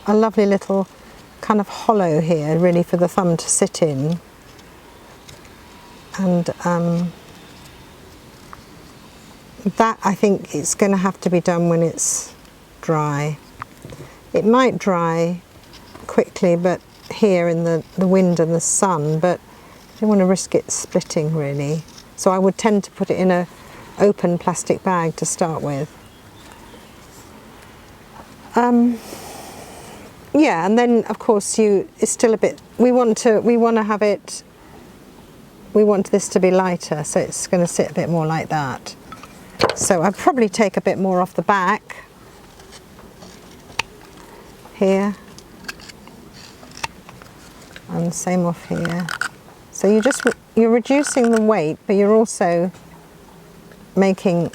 lovely little kind of hollow here, really, for the thumb to sit in. And that, I think, it's going to have to be done when it's dry. It might dry quickly, but here in the wind and the sun, but I don't want to risk it splitting, really. So I would tend to put it in an open plastic bag to start with. Yeah, and then of course it's still a bit. We want this to be lighter, so it's going to sit a bit more like that. So I'd probably take a bit more off the back here, and the same off here. So you're reducing the weight, but you're also making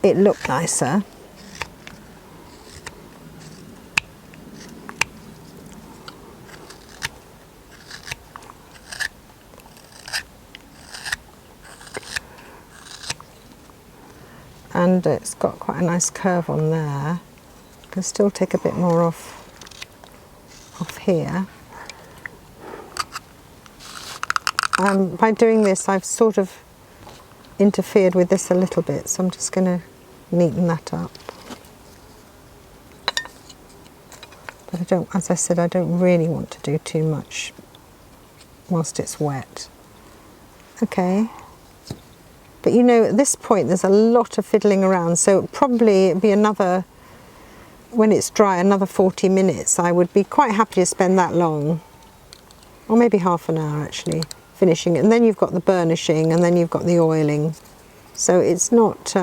it look nicer. And it's got quite a nice curve on there. I can still take a bit more off here. By doing this, I've sort of interfered with this a little bit, so I'm just going to neaten that up. But as I said, I don't really want to do too much whilst it's wet. Okay. But you know, at this point there's a lot of fiddling around, so probably it'd be when it's dry, another 40 minutes. I would be quite happy to spend that long, or maybe half an hour actually, finishing it. And then you've got the burnishing, and then you've got the oiling. So it's not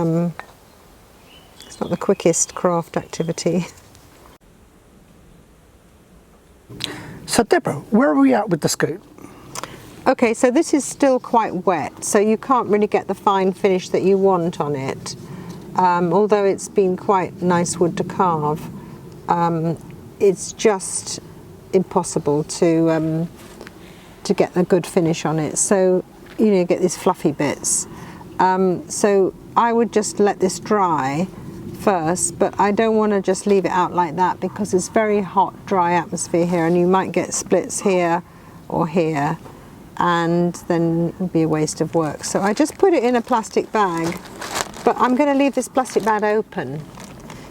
Not the quickest craft activity. So Deborah, where are we at with the scoop? Okay, so this is still quite wet, so you can't really get the fine finish that you want on it. Although it's been quite nice wood to carve, it's just impossible to get a good finish on it. So you get these fluffy bits. So I would just let this dry first, but I don't want to just leave it out like that because it's very hot, dry atmosphere here, and you might get splits here or here, and then it would be a waste of work. So I just put it in a plastic bag, but I'm going to leave this plastic bag open.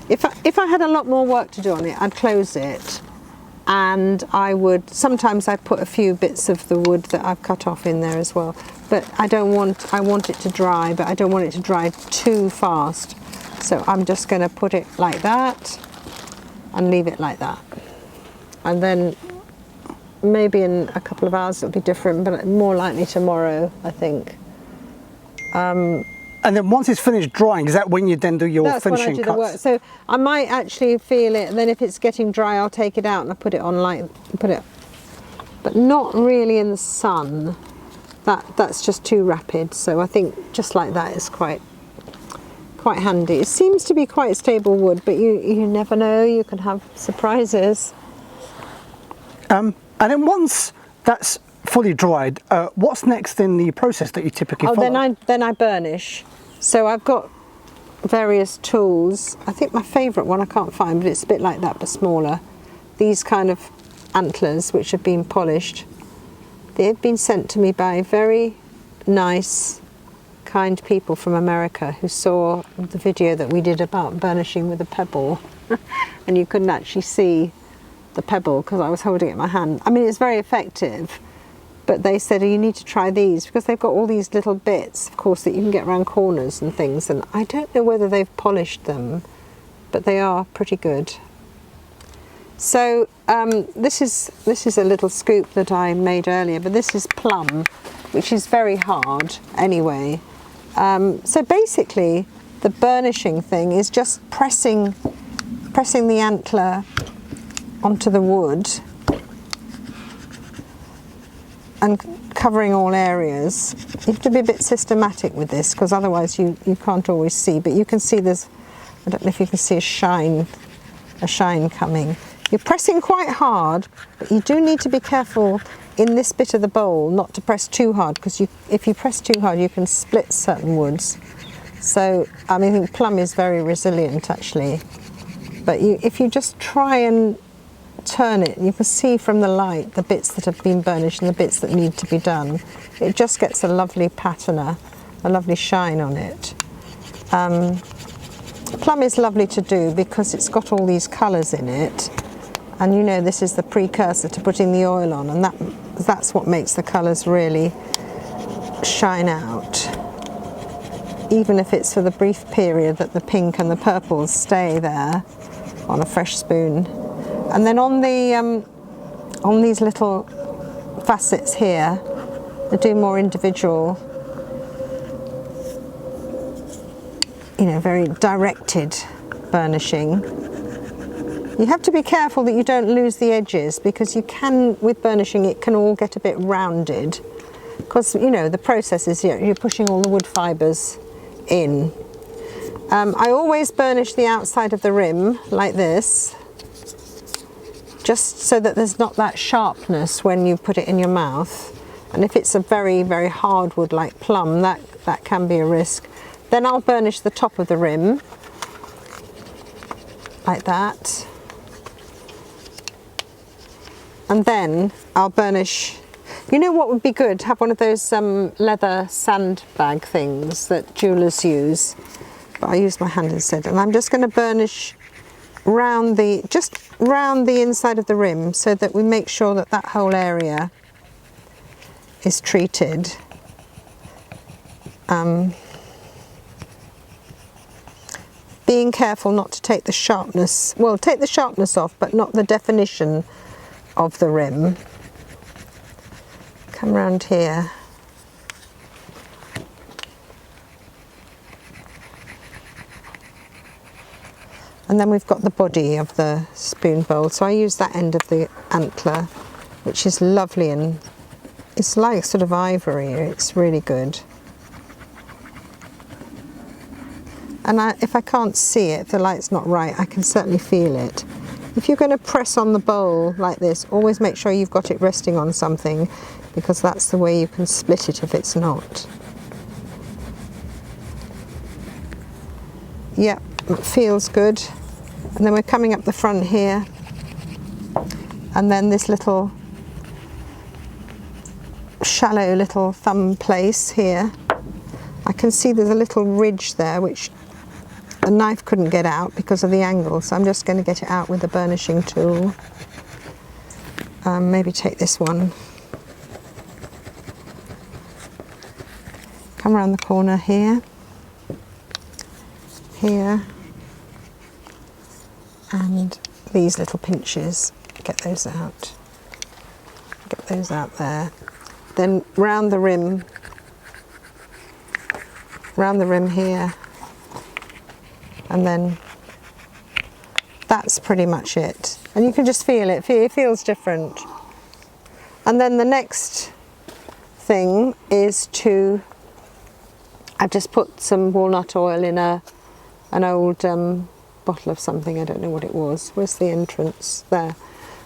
If I had a lot more work to do on it, I'd close it, and sometimes I put a few bits of the wood that I've cut off in there as well. But I want it to dry, but I don't want it to dry too fast. So I'm just going to put it like that and leave it like that. And then maybe in a couple of hours it'll be different, but more likely tomorrow, I think. And then once it's finished drying, is that when you then do your finishing That's when I do cuts? the work. So I might actually feel it, and then if it's getting dry, I'll take it out and I put it on but not really in the sun. That's just too rapid. So I think just like that is quite handy. It seems to be quite stable wood, but you never know. You can have surprises. And then once that's fully dried, what's next in the process that you typically follow? Then I burnish. So I've got various tools. I think my favourite one I can't find, but it's a bit like that but smaller. These kind of antlers which have been polished. They've been sent to me by very nice, kind people from America who saw the video that we did about burnishing with a pebble and you couldn't actually see the pebble because I was holding it in my hand. I mean, it's very effective, but they said, oh, you need to try these because they've got all these little bits, of course, that you can get around corners and things, and I don't know whether they've polished them, but they are pretty good. So this is a little scoop that I made earlier, but this is plum, which is very hard anyway. So basically, the burnishing thing is just pressing the antler onto the wood and covering all areas. You have to be a bit systematic with this because otherwise you can't always see, but you can see there's, I don't know if you can see a shine coming. You're pressing quite hard, but you do need to be careful in this bit of the bowl not to press too hard, because if you press too hard you can split certain woods. So I mean, I think plum is very resilient actually, but if you just try and turn it, you can see from the light the bits that have been burnished and the bits that need to be done. It just gets a lovely patina, a lovely shine on it. Plum is lovely to do because it's got all these colours in it, and you know this is the precursor to putting the oil on, and that's what makes the colours really shine out, even if it's for the brief period that the pink and the purples stay there on a fresh spoon. And then on these little facets here, I do more individual, very directed burnishing. You have to be careful that you don't lose the edges, because you can, with burnishing, it can all get a bit rounded, because the process is you're pushing all the wood fibres in. I always burnish the outside of the rim like this, just so that there's not that sharpness when you put it in your mouth. And if it's a very, very hard wood like plum, that can be a risk. Then I'll burnish the top of the rim like that. And then I'll burnish, what would be good? Have one of those leather sandbag things that jewellers use. But I use my hand instead. And I'm just going to burnish just round the inside of the rim, so that we make sure that that whole area is treated. Being careful not to take the sharpness, take the sharpness off, but not the definition of the rim. Come round here. And then we've got the body of the spoon bowl. So I use that end of the antler, which is lovely, and it's like sort of ivory. It's really good. And if I can't see it, if the light's not right, I can certainly feel it. If you're going to press on the bowl like this, always make sure you've got it resting on something, because that's the way you can split it if it's not. Yep, it feels good. And then we're coming up the front here. And then this little shallow little thumb place here. I can see there's a little ridge there which the knife couldn't get out because of the angle, so I'm just going to get it out with the burnishing tool. Maybe take this one. Come around the corner here, here, and these little pinches, get those out. Get those out there. Then round the rim here, and then that's pretty much it. And you can just feel it, it feels different. And then the next thing is to, I've just put some walnut oil in an old bottle of something, I don't know what it was. Where's the entrance? There.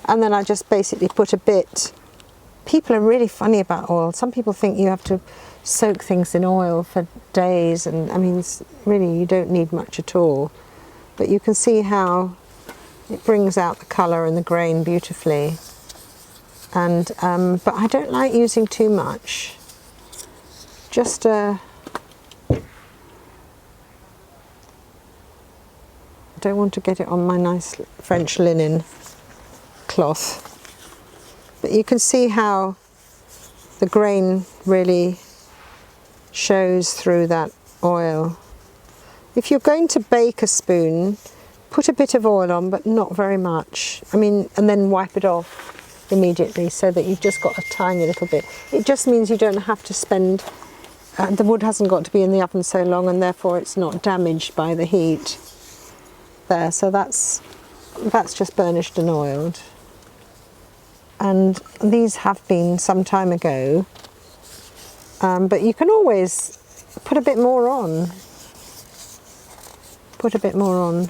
And then I just basically put a bit. People are really funny about oil. Some people think you have to soak things in oil for days, and I mean, really you don't need much at all. But you can see how it brings out the colour and the grain beautifully. And but I don't like using too much. Just I don't want to get it on my nice French linen cloth. But you can see how the grain really shows through that oil. If you're going to bake a spoon, put a bit of oil on, but not very much. I mean, and then wipe it off immediately so that you've just got a tiny little bit. It just means you don't have to spend, the wood hasn't got to be in the oven so long, and therefore it's not damaged by the heat. There, so that's just burnished and oiled. And these have been some time ago, but you can always put a bit more on. Put a bit more on.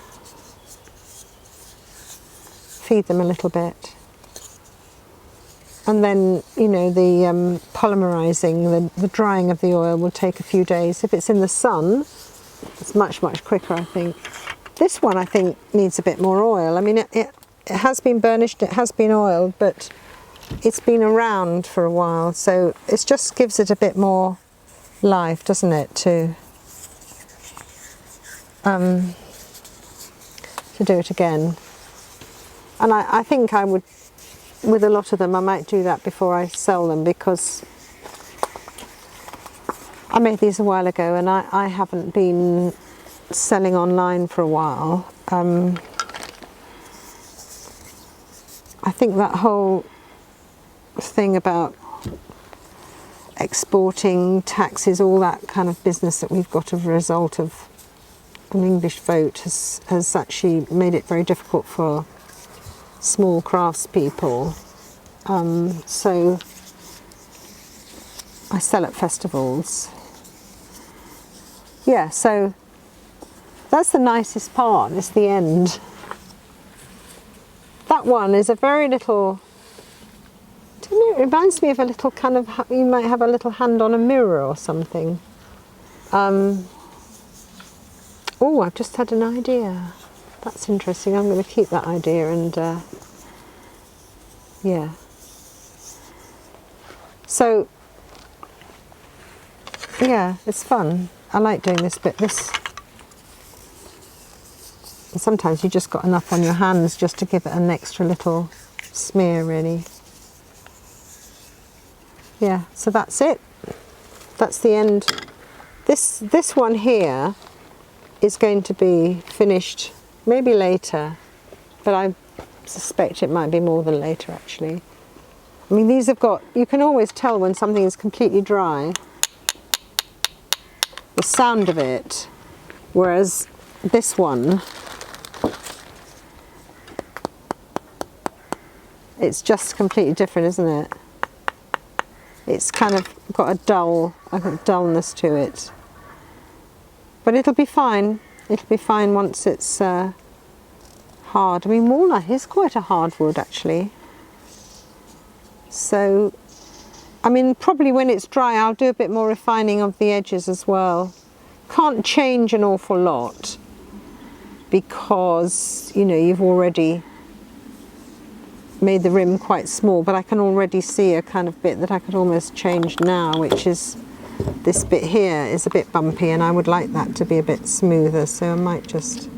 Feed them a little bit. And then, you know, the polymerizing, the drying of the oil will take a few days. If it's in the sun, it's much, much quicker, I think. This one, I think, needs a bit more oil. I mean, it has been burnished, it has been oiled, but it's been around for a while, so it just gives it a bit more life, doesn't it, to do it again. And I think I would, with a lot of them, I might do that before I sell them, because I made these a while ago and I haven't been selling online for a while. I think that whole thing about exporting, taxes, all that kind of business that we've got as a result of an English vote has actually made it very difficult for small craftspeople. So I sell at festivals. Yeah, so that's the nicest part, is the end. That one is a very little, I don't know, it reminds me of a little kind of, you might have a little hand on a mirror or something. Oh, I've just had an idea. That's interesting. I'm going to keep that idea and yeah. So yeah, it's fun. I like doing this bit. And sometimes you just got enough on your hands just to give it an extra little smear, really. Yeah, so that's it. That's the end. This one here is going to be finished maybe later, but I suspect it might be more than later, actually. I mean, these have got, you can always tell when something is completely dry, the sound of it, whereas this one It's just completely different, isn't it? It's kind of got a dullness to it. But it'll be fine. It'll be fine once it's hard. I mean, walnut is quite a hard wood, actually. So, I mean, probably when it's dry, I'll do a bit more refining of the edges as well. Can't change an awful lot because, you know, you've already made the rim quite small, but I can already see a kind of bit that I could almost change now, which is this bit here is a bit bumpy, and I would like that to be a bit smoother, so I might just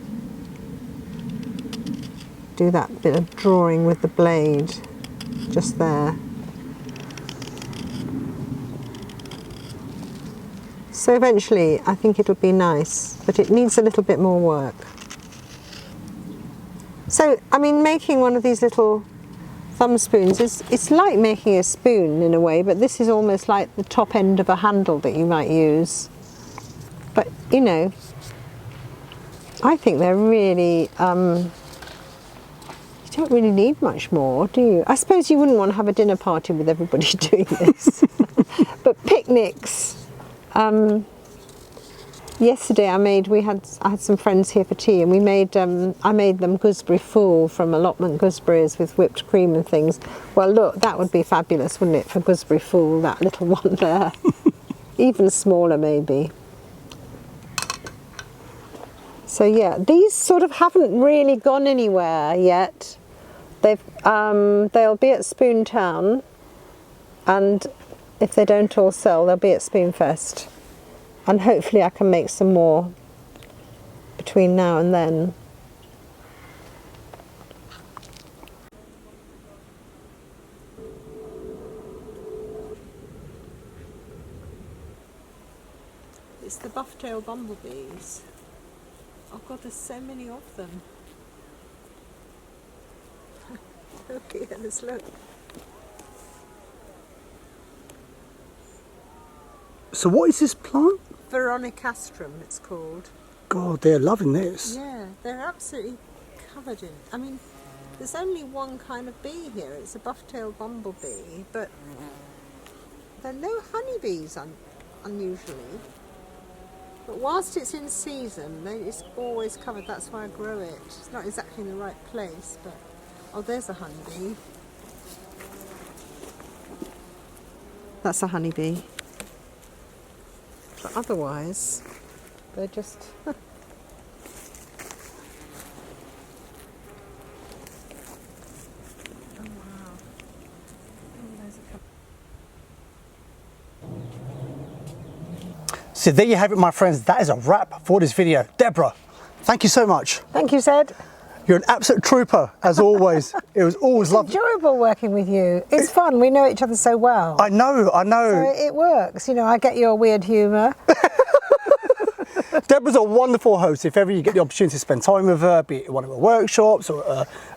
do that bit of drawing with the blade just there. So eventually I think it'll be nice, but it needs a little bit more work. So, I mean, making one of these little thumb spoons it's like making a spoon in a way, but this is almost like the top end of a handle that you might use. But, you know, I think they're really, you don't really need much more, do you? I suppose you wouldn't want to have a dinner party with everybody doing this. But picnics. Yesterday I had some friends here for tea, and I made them gooseberry fool from allotment gooseberries with whipped cream and things. Well, look, that would be fabulous, wouldn't it, for gooseberry fool, that little one there. Even smaller maybe. So yeah, these sort of haven't really gone anywhere yet. They'll be at Spoon Town, and if they don't all sell, they'll be at Spoonfest. And hopefully I can make some more between now and then. It's the buff-tailed bumblebees. Oh God, there's so many of them. Okay, let's look. So what is this plant? Veronicastrum, it's called. God, they're loving this. Yeah, they're absolutely covered in. I mean, there's only one kind of bee here. It's a buff-tailed bumblebee, but there are no honeybees unusually. But whilst it's in season, it's always covered. That's why I grow it. It's not exactly in the right place, but oh, there's a honeybee. That's a honeybee. But otherwise, they're just... Oh, wow. So there you have it, my friends. That is a wrap for this video. Deborah, thank you so much. Thank you, Zed. You're an absolute trooper, as always. It was always lovely. Enjoyable working with you. It's fun. We know each other so well. I know. So it works. You know, I get your weird humour. Deborah's a wonderful host. If ever you get the opportunity to spend time with her, be it one of her workshops or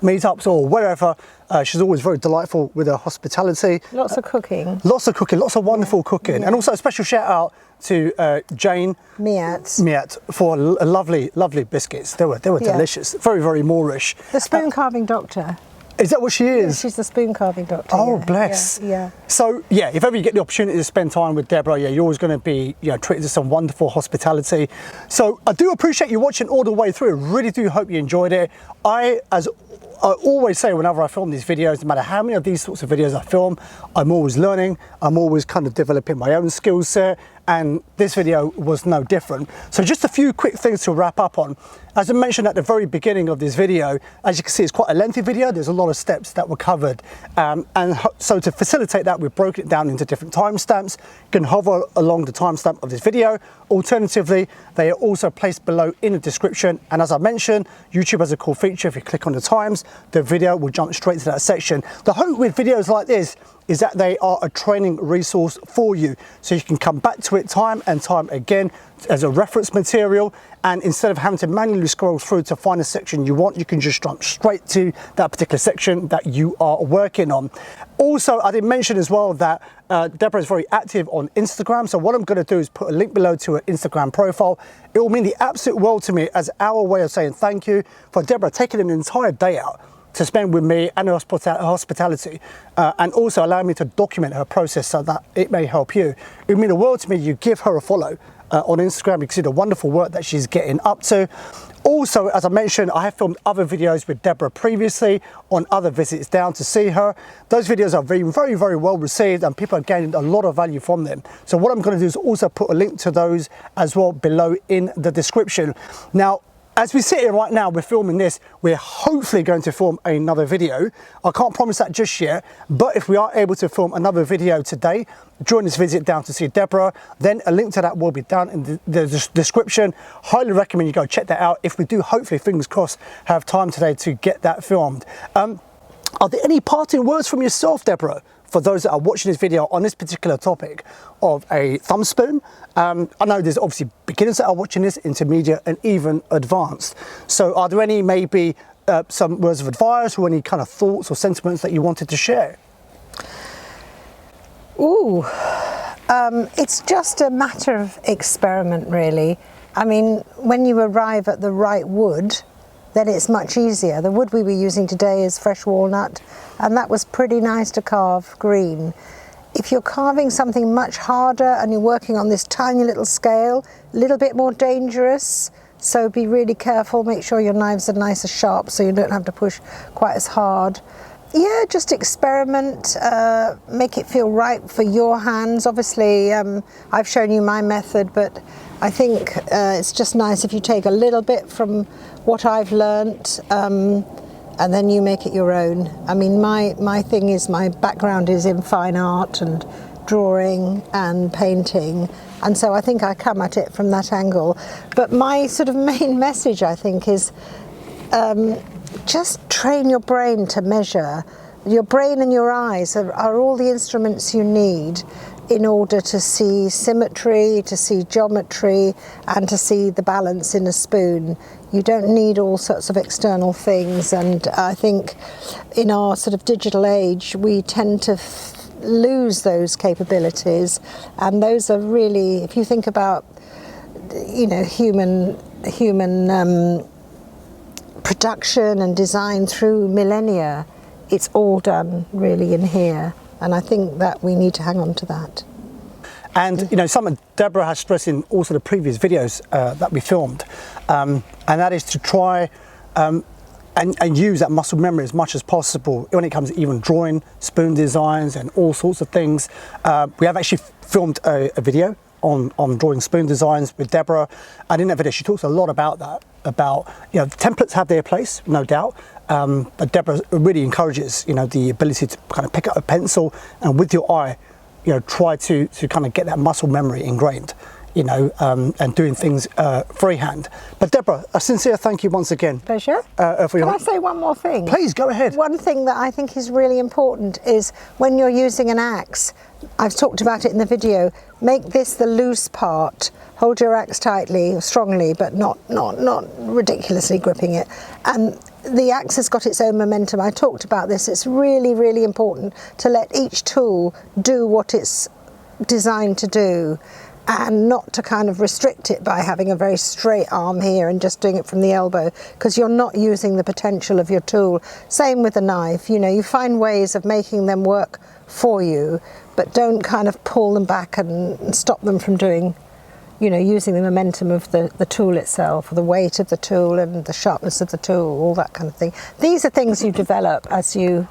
meetups or wherever, she's always very delightful with her hospitality. Lots of cooking. Lots of cooking, lots of wonderful cooking. Yeah. And also a special shout out to Jane Miat for lovely, lovely biscuits. They were delicious. Very, very Moorish. The spoon carving doctor. Is that what she is? Yeah, she's the spoon carving doctor. Oh, yeah. Bless. Yeah. So, yeah, if ever you get the opportunity to spend time with Deborah, yeah, you're always going to be, treated to some wonderful hospitality. So I do appreciate you watching all the way through. I really do hope you enjoyed it. As I always say whenever I film these videos, no matter how many of these sorts of videos I film, I'm always learning. I'm always kind of developing my own skill set. And this video was no different. So just a few quick things to wrap up on. As I mentioned at the very beginning of this video, as you can see, it's quite a lengthy video. There's a lot of steps that were covered. And so to facilitate that, we've broken it down into different timestamps. You can hover along the timestamp of this video. Alternatively, they are also placed below in the description. And as I mentioned, YouTube has a cool feature. If you click on the times, the video will jump straight to that section. The hope with videos like this is that they are a training resource for you. So you can come back to it time and time again as a reference material. And instead of having to manually scroll through to find a section you want, you can just jump straight to that particular section that you are working on. Also, I did mention as well that Deborah is very active on Instagram. So what I'm gonna do is put a link below to her Instagram profile. It will mean the absolute world to me as our way of saying thank you for Deborah taking an entire day out to spend with me and her hospitality, and also allow me to document her process so that it may help you. It would mean the world to me. You give her a follow on Instagram. You can see the wonderful work that she's getting up to. Also, as I mentioned, I have filmed other videos with Deborah previously on other visits down to see her. Those videos are very well received, and people are gaining a lot of value from them. So what I'm going to do is also put a link to those as well below in the description. Now, as we sit here right now, we're filming this, we're hopefully going to film another video. I can't promise that just yet, but if we are able to film another video today during this visit down to see Deborah, then a link to that will be down in the description. Highly recommend you go check that out if we do, hopefully, fingers crossed, have time today to get that filmed. Are there any parting words from yourself, Deborah, for those that are watching this video on this particular topic of a thumb spoon? I know there's obviously beginners that are watching this, intermediate and even advanced. So are there any maybe some words of advice or any kind of thoughts or sentiments that you wanted to share? Ooh, it's just a matter of experiment, really. I mean, when you arrive at the right wood, then it's much easier. The wood we were using today is fresh walnut, and that was pretty nice to carve green. If you're carving something much harder and you're working on this tiny little scale, a little bit more dangerous, so be really careful. Make sure your knives are nice and sharp so you don't have to push quite as hard. Yeah, just experiment, make it feel right for your hands. Obviously, I've shown you my method, but I think it's just nice if you take a little bit from what I've learnt, and then you make it your own. I mean, my thing is, my background is in fine art and drawing and painting, and so I think I come at it from that angle. But my sort of main message, I think, is just train your brain to measure. Your brain and your eyes are all the instruments you need in order to see symmetry, to see geometry, and to see the balance in a spoon. You don't need all sorts of external things, and I think in our sort of digital age we tend to lose those capabilities, and those are really, if you think about, you know, human production and design through millennia, it's all done really in here, and I think that we need to hang on to that. And you know, something Deborah has stressed in also the previous videos that we filmed, and that is to try and use that muscle memory as much as possible when it comes to even drawing spoon designs and all sorts of things. We have actually filmed a video on drawing spoon designs with Deborah, and in that video she talks a lot about that, about, you know, templates have their place, no doubt, but Deborah really encourages, you know, the ability to kind of pick up a pencil and with your eye, you know, try to kind of get that muscle memory ingrained, you know, and doing things freehand. But Deborah, a sincere thank you once again. Pleasure. Can I say one more thing? Please, go ahead. One thing that I think is really important is when you're using an axe, I've talked about it in the video, make this the loose part. Hold your axe tightly, strongly, but not ridiculously gripping it. And the axe has got its own momentum. I talked about this. It's really important to let each tool do what it's designed to do, and not to kind of restrict it by having a very straight arm here and just doing it from the elbow, because you're not using the potential of your tool. Same with a knife, you know, you find ways of making them work for you, but don't kind of pull them back and stop them from doing, you know, using the momentum of the tool itself, or the weight of the tool and the sharpness of the tool, all that kind of thing. These are things you develop as you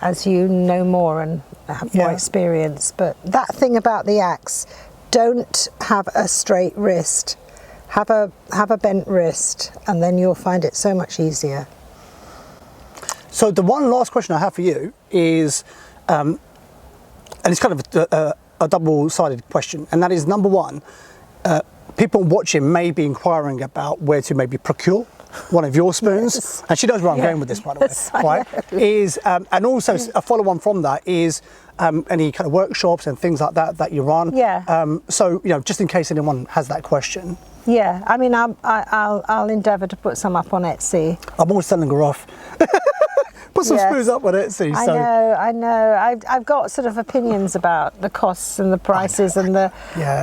know more and have more experience. But that thing about the axe, don't have a straight wrist, have a bent wrist, and then you'll find it so much easier. So the one last question I have for you is, and it's kind of a double-sided question, and that is, number one, people watching may be inquiring about where to maybe procure one of your spoons, yes. And she knows where I'm going with this, by the way, yes, right? Is and also a follow-on from that is any kind of workshops and things like that you run. Yeah. So, you know, just in case anyone has that question. Yeah, I mean, I'll endeavour to put some up on Etsy. I'm always telling her off. Put some spoons up on Etsy. I know. I've got sort of opinions about the costs and the prices and the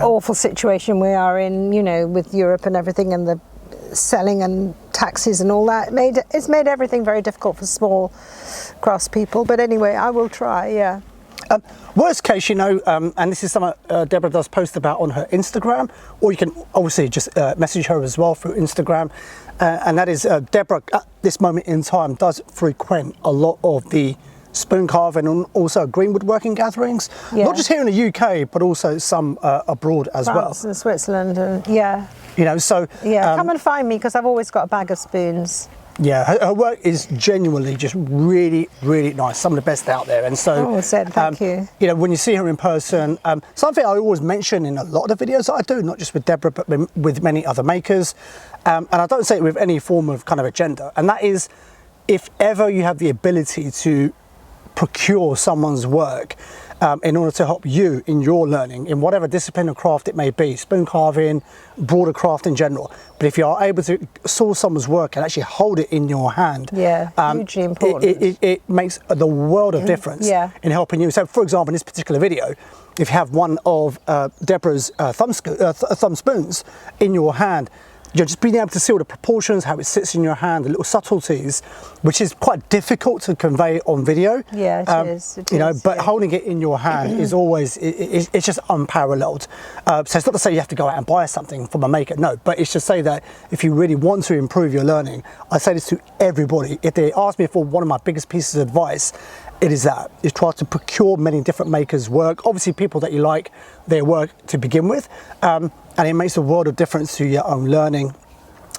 awful situation we are in, you know, with Europe and everything, and the selling and taxes and all that. It's made everything very difficult for small craftspeople. But anyway, I will try. Yeah. Worst case, you know, and this is something Deborah does post about on her Instagram, or you can obviously just message her as well through Instagram. And that is Deborah at this moment in time does frequent a lot of the spoon carving and also green woodworking gatherings, not just here in the UK, but also some abroad as well. France and Switzerland, and yeah. You know, so come and find me because I've always got a bag of spoons. Yeah, her work is genuinely just really, really nice. Some of the best out there. And so, Zed, thank you. You know, when you see her in person, something I always mention in a lot of the videos that I do, not just with Deborah, but with many other makers. And I don't say it with any form of kind of agenda. And that is, if ever you have the ability to procure someone's work in order to help you in your learning in whatever discipline or craft it may be, spoon carving, broader craft in general, but if you are able to source someone's work and actually hold it in your hand, hugely important. It makes the world of difference in helping you. So for example, in this particular video, if you have one of Deborah's thumb spoons in your hand, you're just being able to see all the proportions, how it sits in your hand, the little subtleties, which is quite difficult to convey on video. Yeah, it is. You know, but holding it in your hand is always, it's just unparalleled. So it's not to say you have to go out and buy something from a maker, no, but it's to say that if you really want to improve your learning, I say this to everybody. If they ask me for one of my biggest pieces of advice, it is that, is try to procure many different makers' work, obviously people that you like their work to begin with, and it makes a world of difference to your own learning.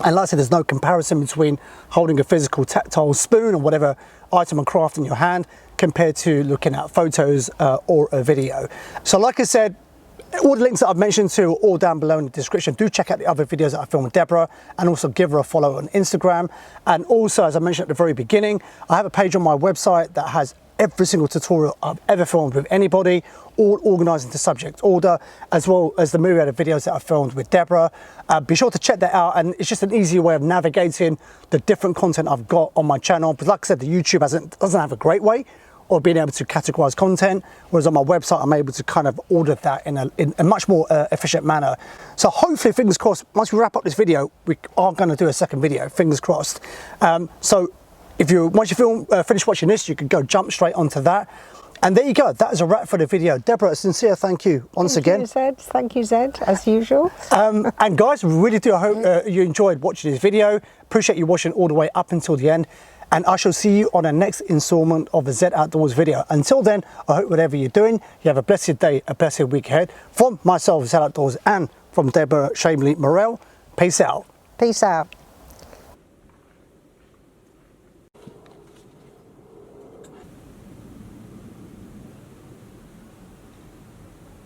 And like I said, there's no comparison between holding a physical tactile spoon or whatever item of craft in your hand compared to looking at photos or a video. So like I said, all the links that I've mentioned to are all down below in the description. Do check out the other videos that I filmed with Deborah, and also give her a follow on Instagram. And also, as I mentioned at the very beginning, I have a page on my website that has every single tutorial I've ever filmed with anybody, all organised into subject order, as well as the myriad of videos that I filmed with Deborah. Be sure to check that out, and it's just an easier way of navigating the different content I've got on my channel. But like I said, the YouTube doesn't have a great way of being able to categorize content, whereas on my website I'm able to kind of order that in a much more efficient manner. So hopefully, fingers crossed, once we wrap up this video, we are going to do a second video, fingers crossed. So once you finish watching this, you can go jump straight onto that. And there you go, that is a wrap for the video. Deborah, a sincere thank you once again. Thank you, Zed, as usual. And guys, really do, I hope you enjoyed watching this video. Appreciate you watching all the way up until the end. And I shall see you on the next installment of the Zed Outdoors video. Until then, I hope whatever you're doing, you have a blessed day, a blessed week ahead. From myself, Zed Outdoors, and from Deborah Schneebeli Morrell, peace out. Peace out.